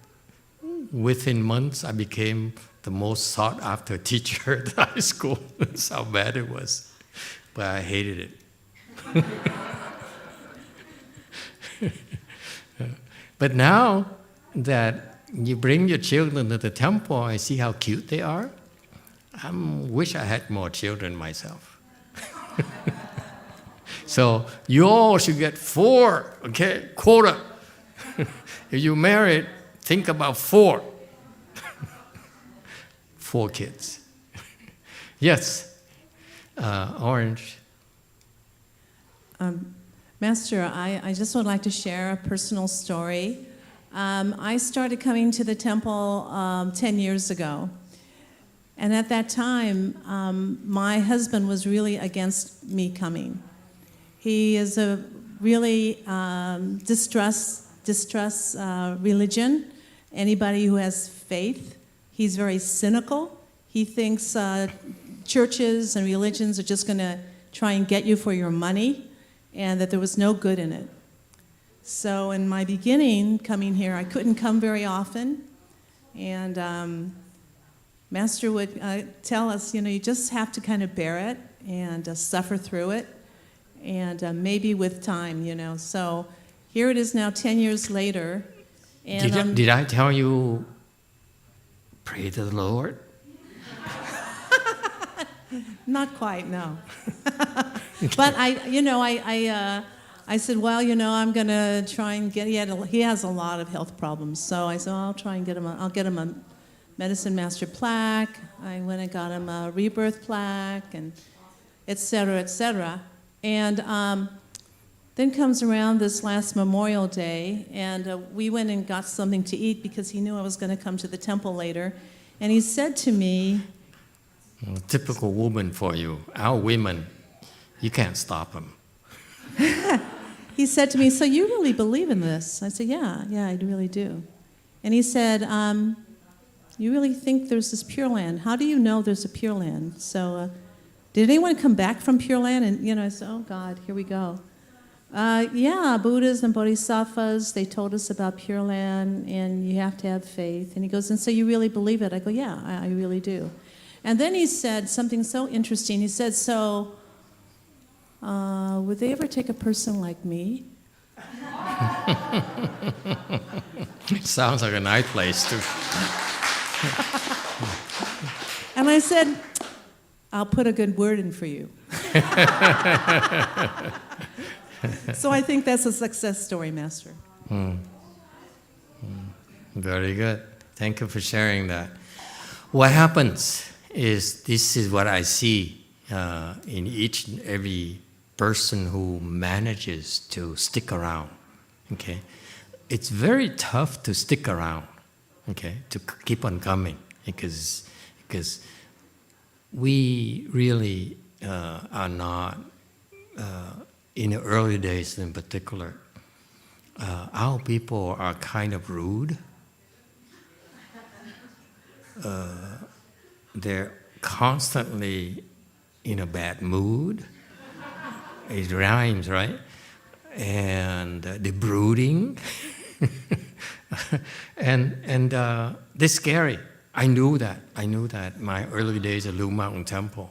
within months, I became the most sought after teacher at the high school. That's how bad it was. But I hated it. But now that you bring your children to the temple, I see how cute they are. I wish I had more children myself. So you all should get 4, okay? Quota. If you married, think about 4. 4 kids. Yes, Orange. Master, I just would like to share a personal story. I started coming to the temple 10 years ago. And at that time, my husband was really against me coming. He is a really distrust religion. Anybody who has faith, he's very cynical. He thinks churches and religions are just going to try and get you for your money, and that there was no good in it. So in my beginning, coming here, I couldn't come very often. And Master would tell us, you just have to kind of bear it and suffer through it, and maybe with time, So here it is now 10 years later. And Did I tell you, pray to the Lord? Not quite, no. But I said, well, I'm going to try and get. He has a lot of health problems, so I said, well, I'll try and get him. I'll get him a medicine master plaque. I went and got him a rebirth plaque, and et cetera, et cetera. And then comes around this last Memorial Day, and we went and got something to eat because he knew I was going to come to the temple later, and he said to me. Typical woman for you. Our women, you can't stop them. He said to me, so you really believe in this? I said, yeah, I really do. And he said, you really think there's this Pure Land? How do you know there's a Pure Land? So did anyone come back from Pure Land? And I said, oh God, here we go. Yeah, Buddhas and Bodhisattvas, they told us about Pure Land, and you have to have faith. And he goes, and so you really believe it? I go, yeah, I really do. And then he said something so interesting. He said, so would they ever take a person like me? Sounds like a nice place to. And I said, I'll put a good word in for you. So I think that's a success story, Master. Very good. Thank you for sharing that. What happens is, this is what I see in each and every person who manages to stick around. Okay, it's very tough to stick around. Okay, to keep on coming because we really are not in the early days in particular. Our people are kind of rude. They're constantly in a bad mood. It rhymes, right? And they're brooding. and they're scary. I knew that. My early days at Lu Mountain Temple.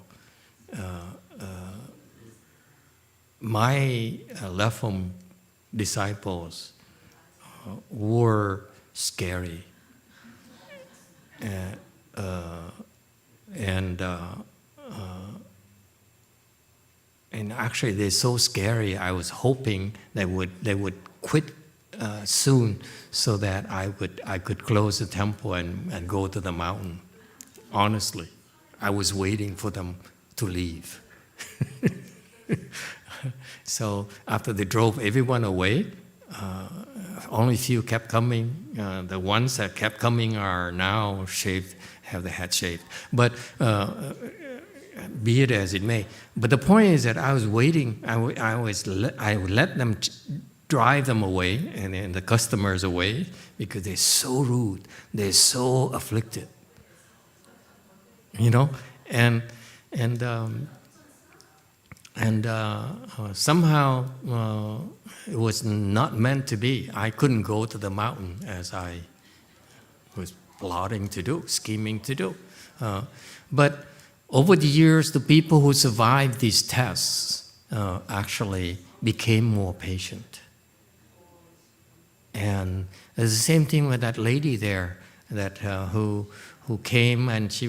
My Lefum disciples were scary. And actually, they're so scary. I was hoping they would quit soon, so that I could close the temple and go to the mountain. Honestly, I was waiting for them to leave. So after they drove everyone away, only few kept coming. The ones that kept coming are now shaved, have the head shaved. But be it as it may. But the point is that I was waiting. I would let them drive them away, and the customers away, because they're so rude. They're so afflicted. You know, and somehow it was not meant to be. I couldn't go to the mountain as I was plotting to do, scheming to do. But over the years, the people who survived these tests actually became more patient. And it's the same thing with that lady there, that who came, and she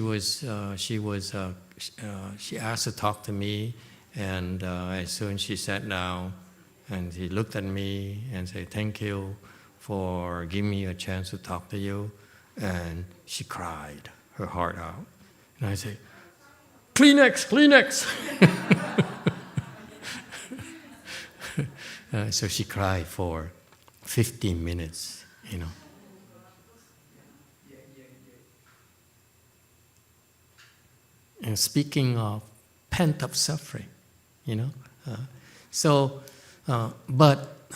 asked to talk to me, and as soon as she sat down, and he looked at me and said, "Thank you for giving me a chance to talk to you," and she cried her heart out, and I said, "Kleenex, Kleenex." So she cried for 15 minutes, you know. And speaking of pent-up suffering, you know. But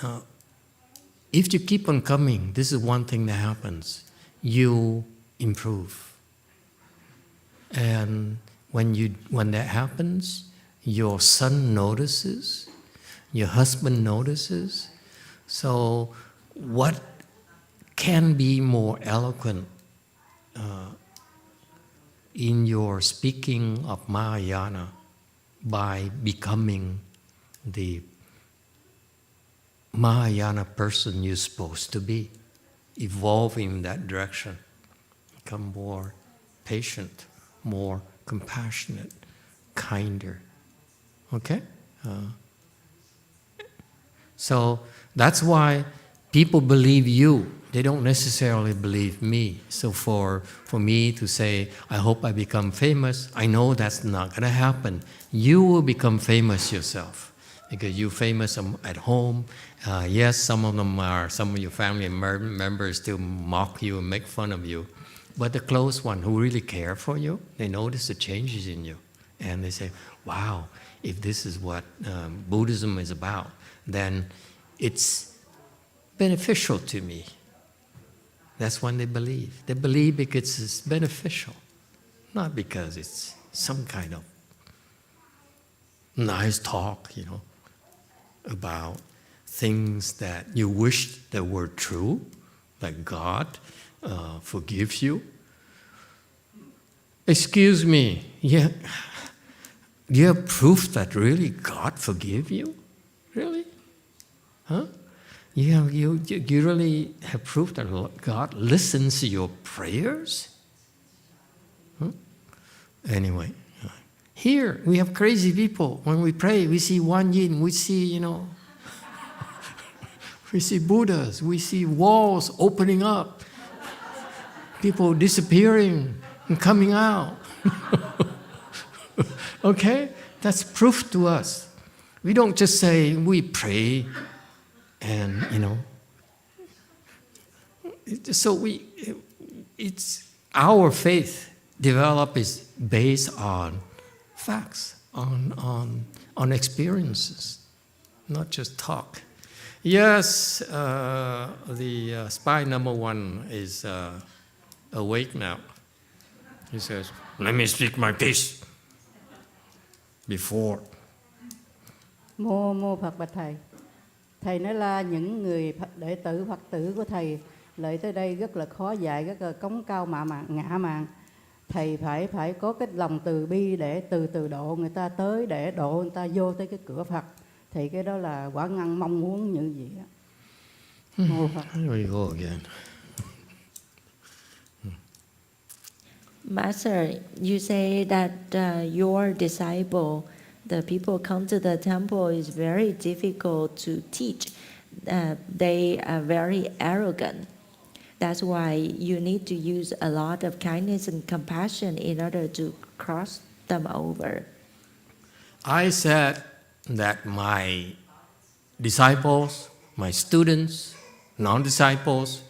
if you keep on coming, this is one thing that happens. You improve. And when that happens, your son notices, your husband notices. So what can be more eloquent in your speaking of Mahayana by becoming the Mahayana person you're supposed to be, evolving in that direction, become more patient, more compassionate, kinder. Okay? So that's why people believe you. They don't necessarily believe me. So for me to say, I hope I become famous, I know that's not going to happen. You will become famous yourself, because you're famous at home. Yes, some of your family members still mock you and make fun of you. But the close one who really care for you, they notice the changes in you. And they say, wow, if this is what Buddhism is about, then it's beneficial to me. That's when they believe. They believe because it's beneficial, not because it's some kind of nice talk, you know, about things that you wish that were true, like God forgives you. Excuse me, yeah, do you have proof that really God forgives you? Really? Huh? You really have proof that God listens to your prayers? Huh? Anyway, here we have crazy people. When we pray, we see Wan Yin, we see, you know, we see Buddhas, we see walls opening up, people disappearing and coming out. Okay? That's proof to us. We don't just say we pray and, you know. So it's our faith develop is based on facts, on experiences, not just talk. Yes, the spy number 1 is awake now. He says, "Let me speak my piece before." Mô Phật bạch thầy. Thầy nói là những người đệ tử Phật tử của thầy lại tới đây rất là khó dạy, rất là cống cao ngã mạn. Thầy phải có cái lòng từ bi để từ từ độ người ta tới, để độ người ta vô tới cái cửa Phật. Thì cái đó là quả ngăn mong muốn như vậy á. Mô Phật. Here we go again. Master, you say that your disciple, the people come to the temple, is very difficult to teach. They are very arrogant. That's why you need to use a lot of kindness and compassion in order to cross them over. I said that my disciples, my students, non-disciples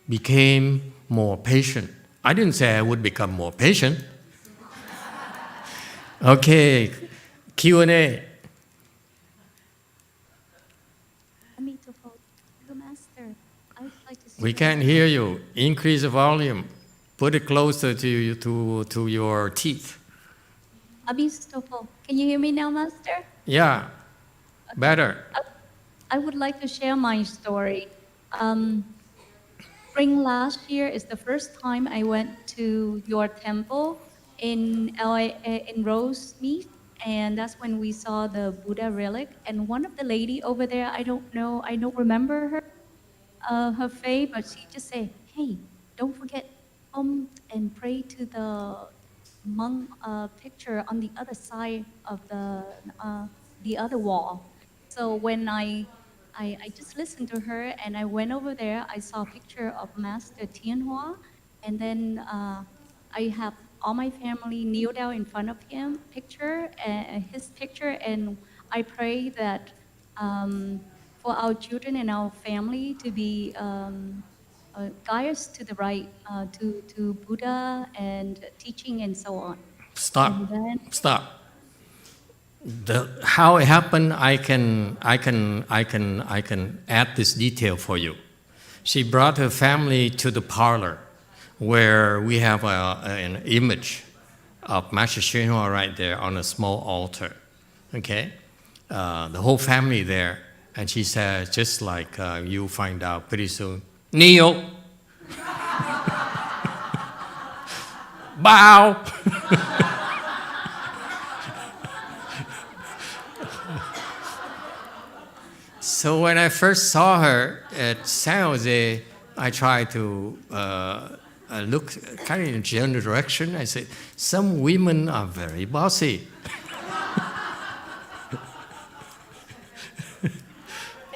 became more patient. I didn't say I would become more patient. Okay, Q&A. Master, I would like to We can't hear you. Increase the volume. Put it closer to you, to your teeth. Abhistopal, can you hear me now, Master? Yeah, better. I would like to share my story. Spring last year is the first time I went to your temple in Rosemead, and that's when we saw the Buddha relic. And one of the lady over there, I don't remember her face, but she just said, "Hey, don't forget and pray to the monk picture on the other side of the other wall." So when I just listened to her and I went over there, I saw a picture of Master Tianhua, and then I have all my family kneel down in front of his picture, and I pray that for our children and our family to be guide us to the right, to Buddha and teaching and so on. Stop. And then, Stop. How it happened, I can add this detail for you. She brought her family to the parlor where we have an image of Master Shinhua right there on a small altar. Okay, the whole family there, and she said, just like you find out pretty soon, kneel, bow. So when I first saw her at San Jose, I tried to look kind of in a general direction. I said, some women are very bossy.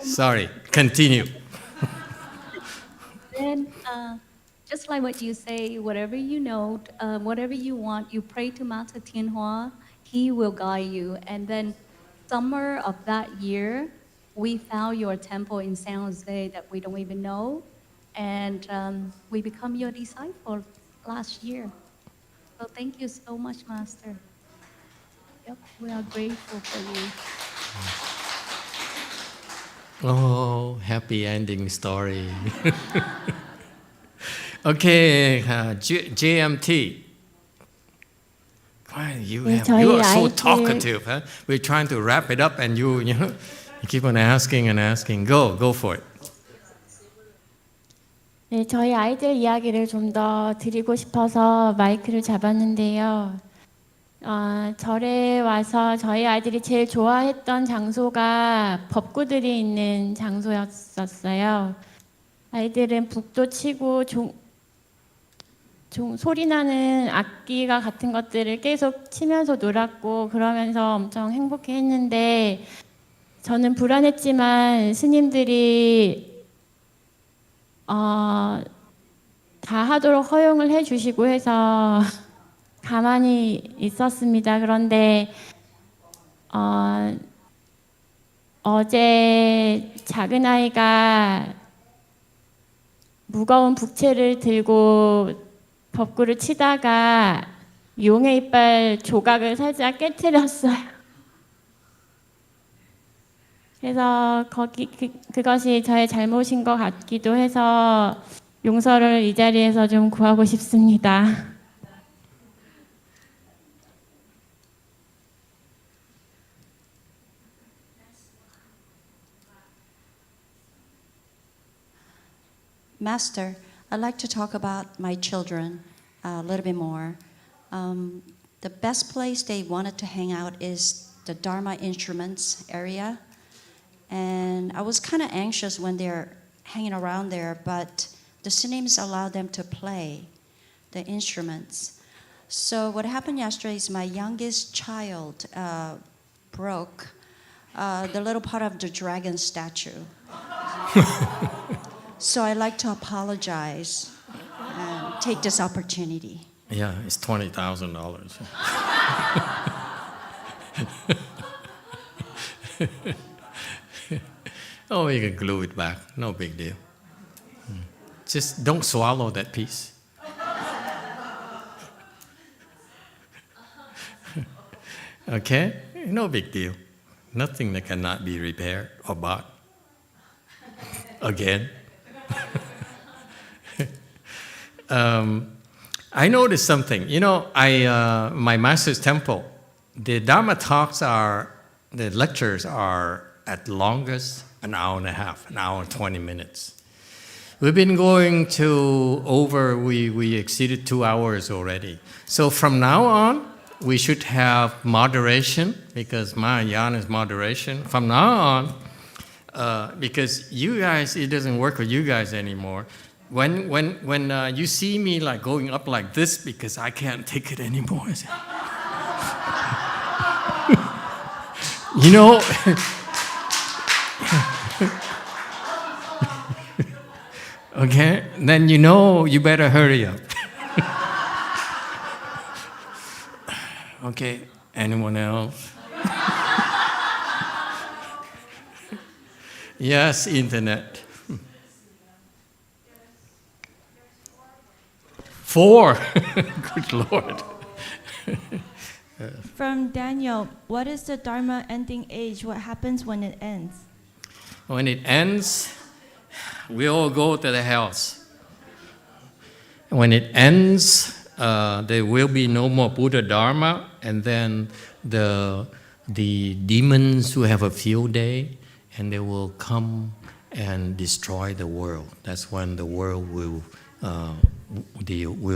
Sorry, continue. then just like what you say, whatever you know, whatever you want, you pray to Master Tianhua, he will guide you. And then summer of that year, we found your temple in San Jose that we don't even know, and we become your disciple last year. So thank you so much, Master. Yep, we are grateful for you. Oh, happy ending story. Okay, JMT. Why you are so talkative, huh? We're trying to wrap it up, and you keep on asking and asking. Go for it. 네, 저희 아이들 이야기를 좀 더 드리고 싶어서 마이크를 잡았는데요. 절에 와서 저희 아이들이 제일 좋아했던 장소가 법구들이 있는 장소였었어요. 아이들은 북도 치고 소리 나는 악기가 같은 것들을 계속 치면서 놀았고 그러면서 엄청 행복해했는데 저는 불안했지만 스님들이 다 하도록 허용을 해주시고 해서 가만히 있었습니다. 그런데 어제 작은 아이가 무거운 북채를 들고 법구를 치다가 용의 이빨 조각을 살짝 깨트렸어요. 그래서 그것이 저의 잘못인 것 같기도 해서 용서를 이 자리에서 좀 구하고 싶습니다. Master, I'd like to talk about my children a little bit more. The best place they wanted to hang out is the Dharma instruments area. And I was kind of anxious when they're hanging around there, but the Sinims allowed them to play the instruments. So what happened yesterday is my youngest child broke the little part of the dragon statue. So I'd like to apologize and take this opportunity. Yeah, it's $20,000. Oh, you can glue it back. No big deal. Just don't swallow that piece. Okay? No big deal. Nothing that cannot be repaired or bought again. I noticed something. You know, my master's temple, the Dharma talks the lectures are at longest an hour and a half, an hour and 20 minutes. We've been going to we exceeded 2 hours already. So from now on, we should have moderation, because Mahayana is moderation. From now on, because you guys, it doesn't work with you guys anymore. When you see me like going up like this because I can't take it anymore, you know, okay, then you know you better hurry up. Okay, anyone else? Yes, internet. 4. Good Lord. From Daniel, what is the Dharma Ending Age? What happens when it ends? When it ends, we all go to the hells. When it ends, there will be no more Buddha Dharma, and then the demons will have a field day, and they will come and destroy the world. That's when the world will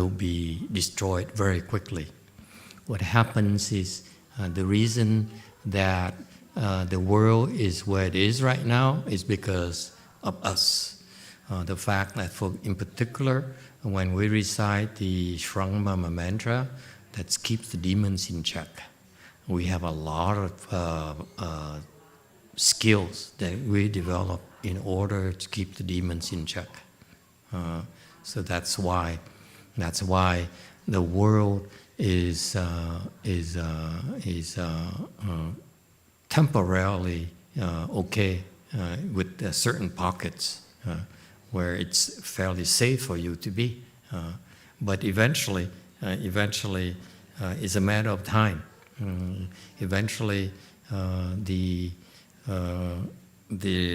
be destroyed very quickly. What happens is the reason that the world is where it is right now is because of us. The fact that, in particular, when we recite the Shrangmama mantra, that keeps the demons in check. We have a lot of skills that we develop in order to keep the demons in check. So that's why the world is temporarily okay with certain pockets where it's fairly safe for you to be, but eventually it's a matter of time. Eventually, the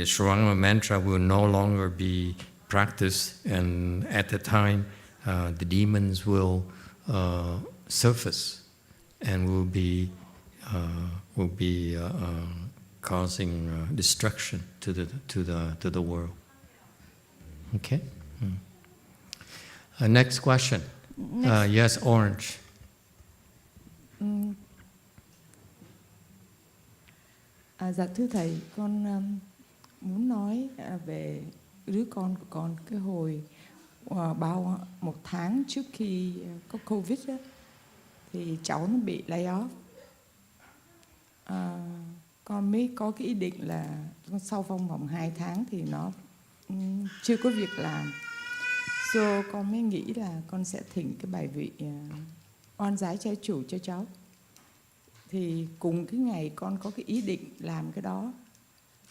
Shrangma mantra will no longer be practiced, and at the time, the demons will surface and will be causing destruction to the world. Okay. Next question. Yes, Orange. Dạ thưa thầy, con muốn nói về đứa con của con. Cái hồi bao 1 tháng trước khi có Covid á, thì cháu nó bị lay off. Con mới có cái ý định là sau vòng 2 tháng thì nó chưa có việc làm. So con mới nghĩ là con sẽ thỉnh cái bài vị oan giải trái chủ cho cháu. Thì cùng cái ngày con có cái ý định làm cái đó,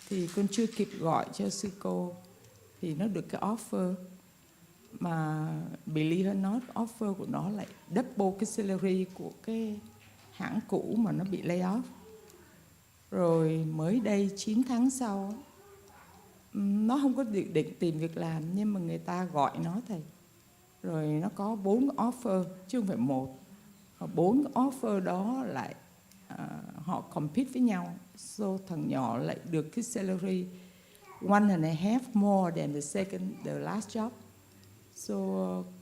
thì con chưa kịp gọi cho sư cô, thì nó được cái offer. Mà believe or not, offer của nó lại double cái salary của cái hãng cũ mà nó bị lay off. Rồi mới đây 9 tháng sau, nó không có định tìm việc làm, nhưng mà người ta gọi nó thầy. Rồi nó có 4 offer chứ không phải 1. Và 4 offer đó lại họ compete với nhau. So thằng nhỏ lại được cái salary 1.5 more than the last job. So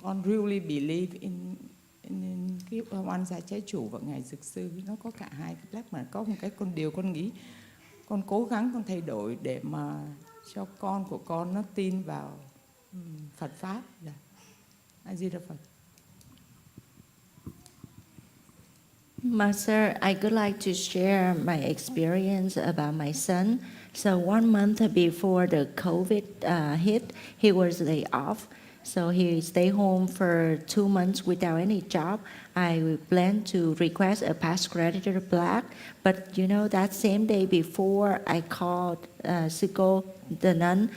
con really believe in cái oan gia trái chủ và ngài dược sư. Nó có cả hai cái Plaque, mà có một cái điều con nghĩ con cố gắng con thay đổi để mà cho con của con nó tin vào Phật pháp. A Di Đà Phật. Master, I would like to share my experience about my son. So 1 month before the COVID hit, he was laid off. So he stayed home for 2 months without any job. I planned to request a past creditor Plaque, but you know that same day before I called Siko, the nun,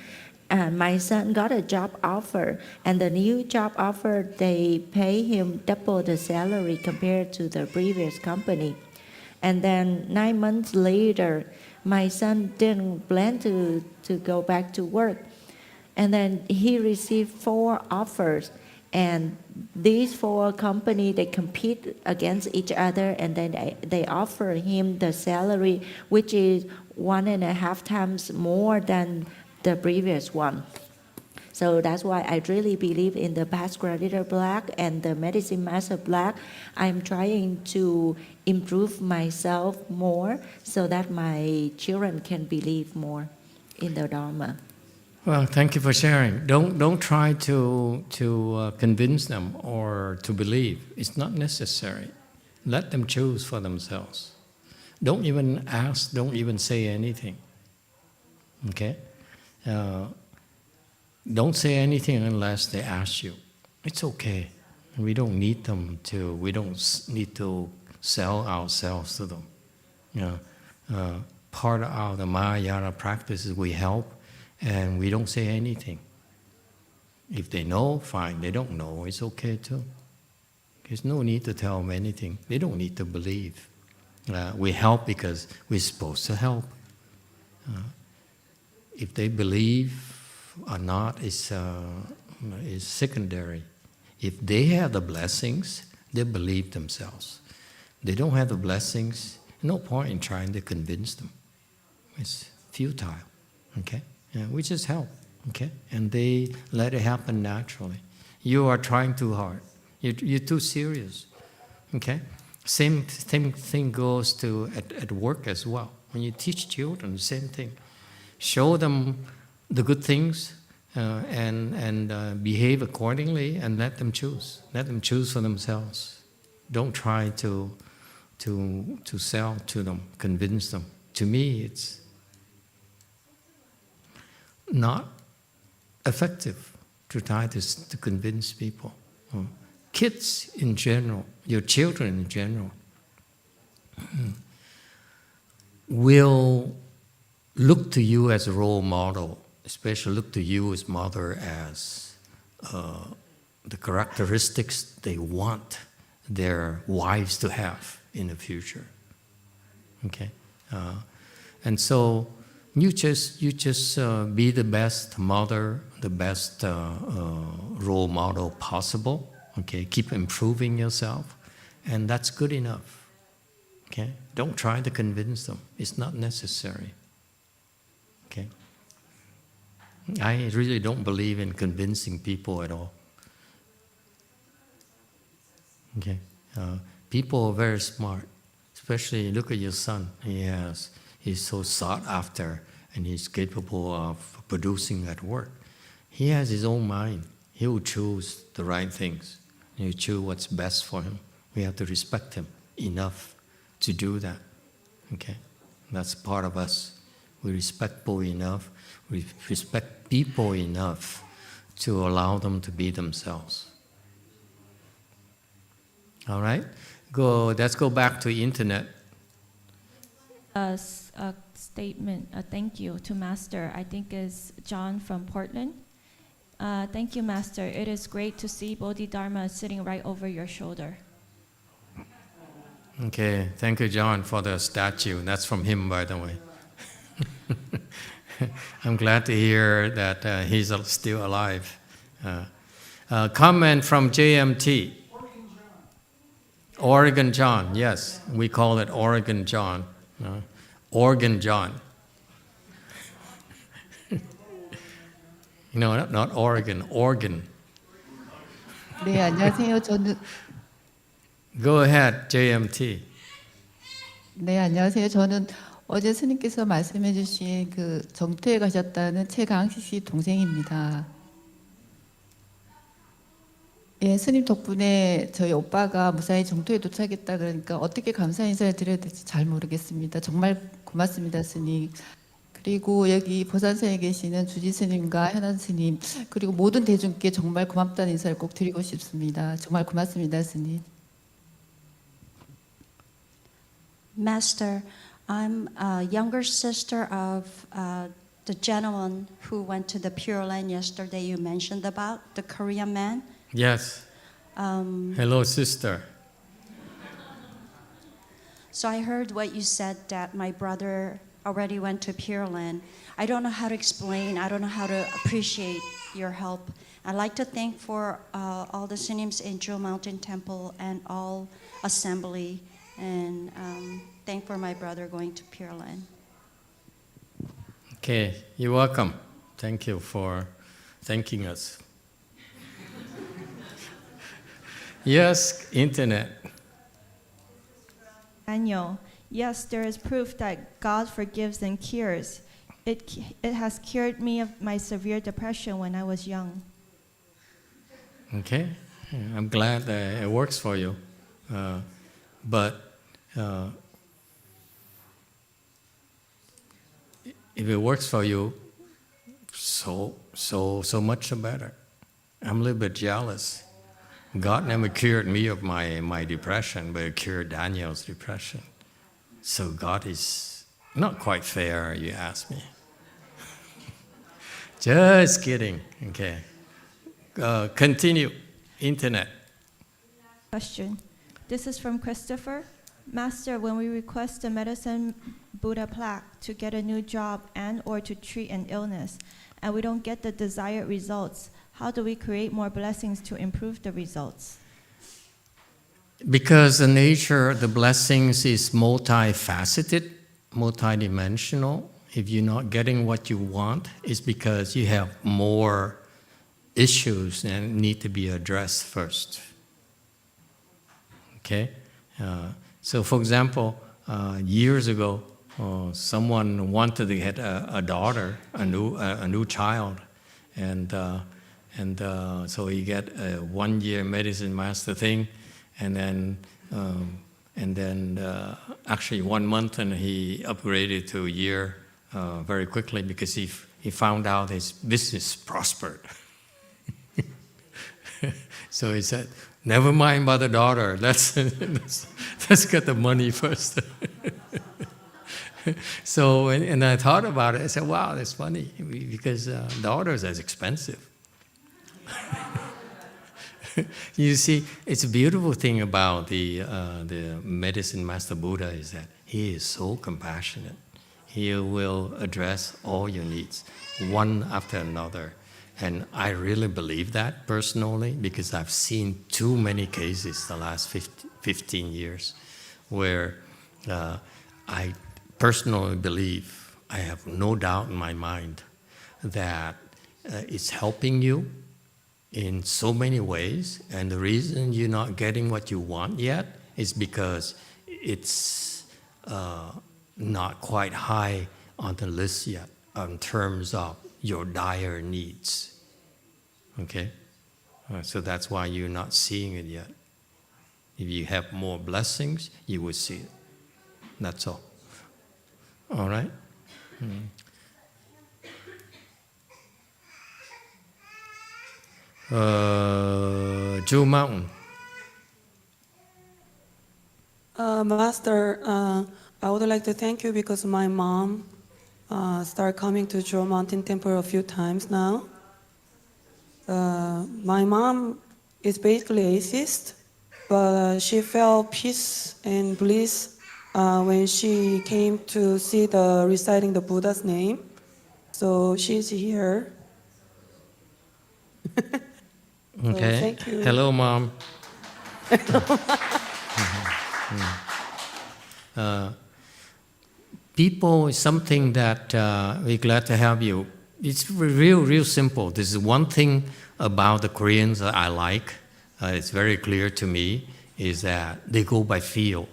my son got a job offer, and the new job offer, they pay him double the salary compared to the previous company. And then 9 months later, my son didn't plan to go back to work. And then he received 4 offers. And these 4 companies, they compete against each other, and then they offer him the salary, which is 1.5 times more than the previous one. So that's why I really believe in the past creditor Plaque and the medicine master Plaque. I'm trying to improve myself more so that my children can believe more in the Dharma. Well, thank you for sharing. Don't try to convince them or to believe. It's not necessary. Let them choose for themselves. Don't even ask. Don't even say anything. Okay. Don't say anything unless they ask you. It's okay. We don't need them to. We don't need to sell ourselves to them. Part of the Mahayana practice is we help, and we don't say anything. If they know, fine. They don't know, it's okay too. There's no need to tell them anything. They don't need to believe. We help because we're supposed to help. If they believe or not is secondary. If they have the blessings, they believe themselves. They don't have the blessings, no point in trying to convince them. It's futile. Okay? We just help. Okay? And they let it happen naturally. You are trying too hard. You're too serious. Okay? Same thing goes to at work as well. When you teach children, the same thing. Show them the good things and behave accordingly, and let them choose. Let them choose for themselves. Don't try to sell to them, convince them. To me, it's not effective to try to convince people. Kids in general, your children in general, will look to you as a role model, especially look to you as mother as the characteristics they want their wives to have in the future. Okay, and so you just be the best mother, the best role model possible. Okay, keep improving yourself, and that's good enough. Okay, don't try to convince them; it's not necessary. Okay, I really don't believe in convincing people at all. Okay, people are very smart. Especially look at your son. He's so sought after, and he's capable of producing at work. He has his own mind. He will choose the right things. He'll choose what's best for him. We have to respect him enough to do that. Okay, that's part of us. We're respectful enough. We respect people enough to allow them to be themselves. All right? Let's go back to the internet. A statement, a thank you to Master, I think is John from Portland. Thank you, Master. It is great to see Bodhidharma sitting right over your shoulder. Okay, thank you, John, for the statue. That's from him, by the way. I'm glad to hear that he's still alive. Comment from JMT. Oregon John, yes, we call it Oregon John. Oregon John. No, not Oregon, Oregon. 네, 안녕하세요. 저는 Go ahead, JMT. 네, 안녕하세요. 저는 어제 스님께서 말씀해 주신 그 정토에 가셨다는 최강식 씨 동생입니다. 예, 스님 덕분에 저희 오빠가 무사히 정토에 도착했다 그러니까 어떻게 감사 인사를 드려야 될지 잘 모르겠습니다. 정말 고맙습니다, 스님. 그리고 여기 보산사에 계시는 주지 스님과 현안 스님 그리고 모든 대중께 정말 고맙다는 인사를 꼭 드리고 싶습니다. 정말 고맙습니다, 스님. Master, I'm a younger sister of the gentleman who went to the Pure Land yesterday you mentioned about, the Korean man. Yes. Hello, sister. So I heard what you said, that my brother already went to Pure Land. I don't know how to explain, I don't know how to appreciate your help. I'd like to thank for all the Sunims in Jewel Mountain Temple and all assembly, and thank for my brother going to Pure Land. Okay, you're welcome. Thank you for thanking us. Yes, internet. Daniel, yes, there is proof that God forgives and cures. It has cured me of my severe depression when I was young. Okay, I'm glad that it works for you. But if it works for you, so much the better. I'm a little bit jealous. God never cured me of my depression, but it cured Daniel's depression. So God is not quite fair, you ask me. Just kidding. Okay. Continue. Internet. Question. This is from Christopher. Master, when we request the medicine Buddha plaque to get a new job and or to treat an illness, and we don't get the desired results, how do we create more blessings to improve the results? Because the nature of the blessings is multifaceted, multidimensional. If you're not getting what you want, it's because you have more issues that need to be addressed first. Okay? So for example, years ago, someone wanted to get a daughter, a new child, and so he get a 1-year medicine master thing, and then actually 1 month, and he upgraded to a year very quickly because he found out his business prospered. So he said, "Never mind about the daughter. Let's get the money first." So and I thought about it. I said, "Wow, that's funny because daughters are expensive." You see, it's a beautiful thing about the medicine master Buddha is that he is so compassionate. He will address all your needs, one after another. And I really believe that personally because I've seen too many cases the last 15 years where I personally believe, I have no doubt in my mind, that it's helping you in so many ways, and the reason you're not getting what you want yet is because it's not quite high on the list yet in terms of your dire needs. Okay? So that's why you're not seeing it yet. If you have more blessings, you will see it. That's all. All right? Jewel Mountain. Master, I would like to thank you because my mom started coming to Jewel Mountain Temple a few times now. My mom is basically atheist, but she felt peace and bliss when she came to see the reciting the Buddha's name. So she's here. Okay. Thank you. Hello, Mom. People is something that we're glad to have you. It's real simple. This is one thing about the Koreans that I like. It's very clear to me is that they go by feel.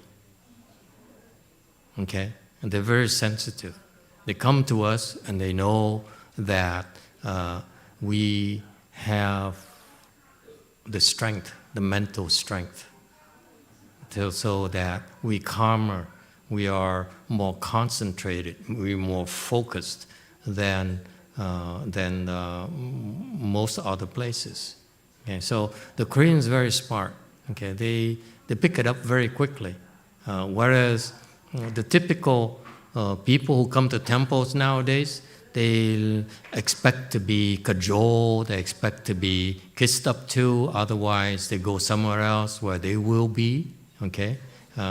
Okay? And they're very sensitive. They come to us and they know that we have the strength, the mental strength, so that we calmer, we are more concentrated, we're more focused than most other places. Okay, so the Koreans are very smart. Okay, they pick it up very quickly, whereas the typical people who come to temples nowadays, They expect to be cajoled, they expect to be kissed up to, otherwise they go somewhere else where they will be, okay?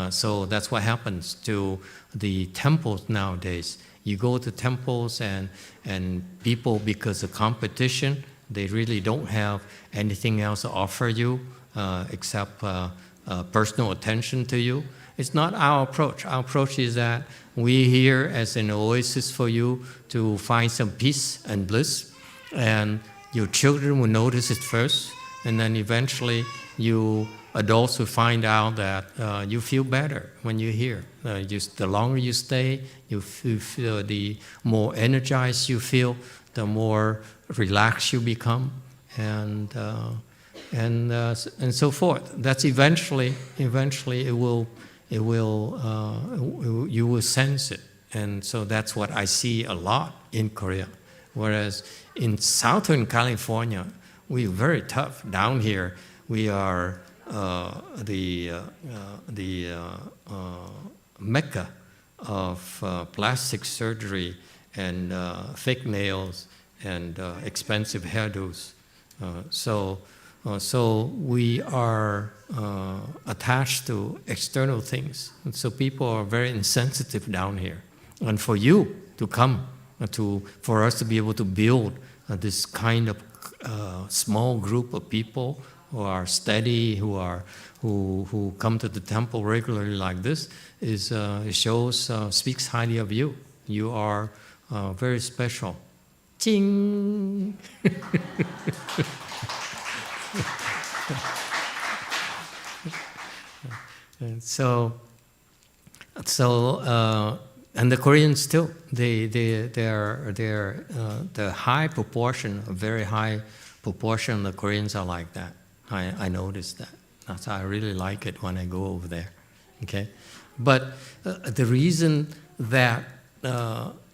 So that's what happens to the temples nowadays. You go to temples and people, because of competition, they really don't have anything else to offer you except personal attention to you. It's not our approach. Our approach is that we're here as an oasis for you to find some peace and bliss, and your children will notice it first, and then eventually you adults will find out that you feel better when you're here. The longer you stay, you feel the more energized you feel, the more relaxed you become, and so forth. That's eventually you will sense it, and so that's what I see a lot in Korea. Whereas in Southern California, we're very tough. Down here, we are the mecca of plastic surgery and fake nails and expensive hairdos. So we are attached to external things. And so people are very insensitive down here. And for you to come, for us to be able to build this kind of small group of people who are steady, who come to the temple regularly like this, speaks highly of you. You are very special. Ching! And the Koreans too. The high proportion, a very high proportion of the Koreans are like that. I noticed that. That's why I really like it when I go over there. Okay, but the reason that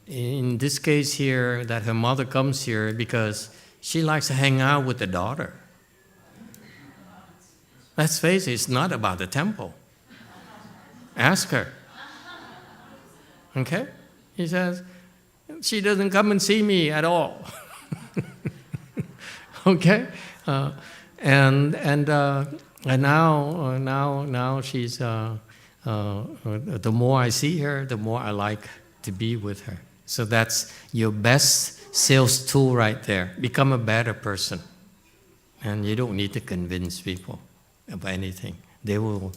in this case here that her mother comes here because she likes to hang out with the daughter. Let's face it, it's not about the temple. Ask her. Okay? He says, she doesn't come and see me at all. Okay? And now she's, the more I see her, the more I like to be with her. So that's your best sales tool right there. Become a better person. And you don't need to convince people of anything. They will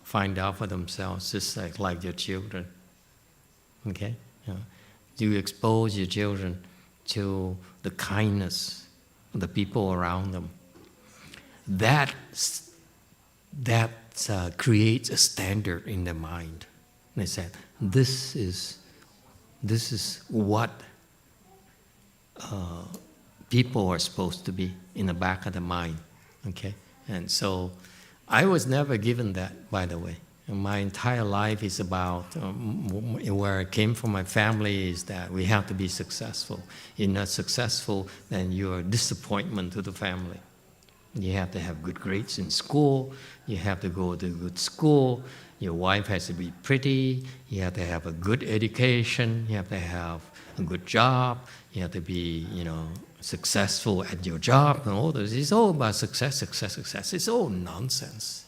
find out for themselves, just like your children. Okay? You expose your children to the kindness of the people around them. That creates a standard in their mind. They said, this is what people are supposed to be in the back of the mind. Okay? And so I was never given that, by the way. And my entire life is about where I came from, my family, is that we have to be successful. You're not successful, then you're a disappointment to the family. You have to have good grades in school, you have to go to a good school, your wife has to be pretty, you have to have a good education, you have to have a good job, you have to be, successful at your job, and all this. It's all about success. It's all nonsense.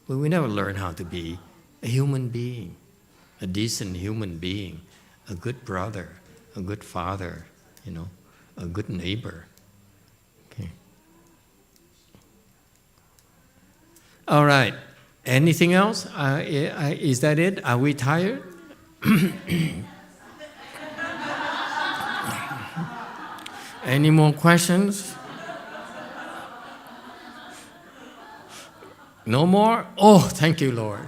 But we never learn how to be a human being, a decent human being, a good brother, a good father, a good neighbor. Okay. All right. Anything else? Is that it? Are we tired? Any more questions? No more? Oh, thank you, Lord.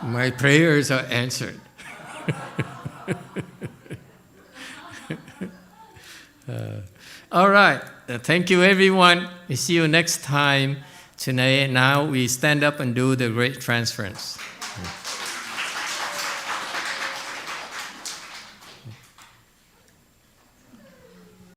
My prayers are answered. All right. Thank you, everyone. We see you next time. Tonight, now we stand up and do the great transference.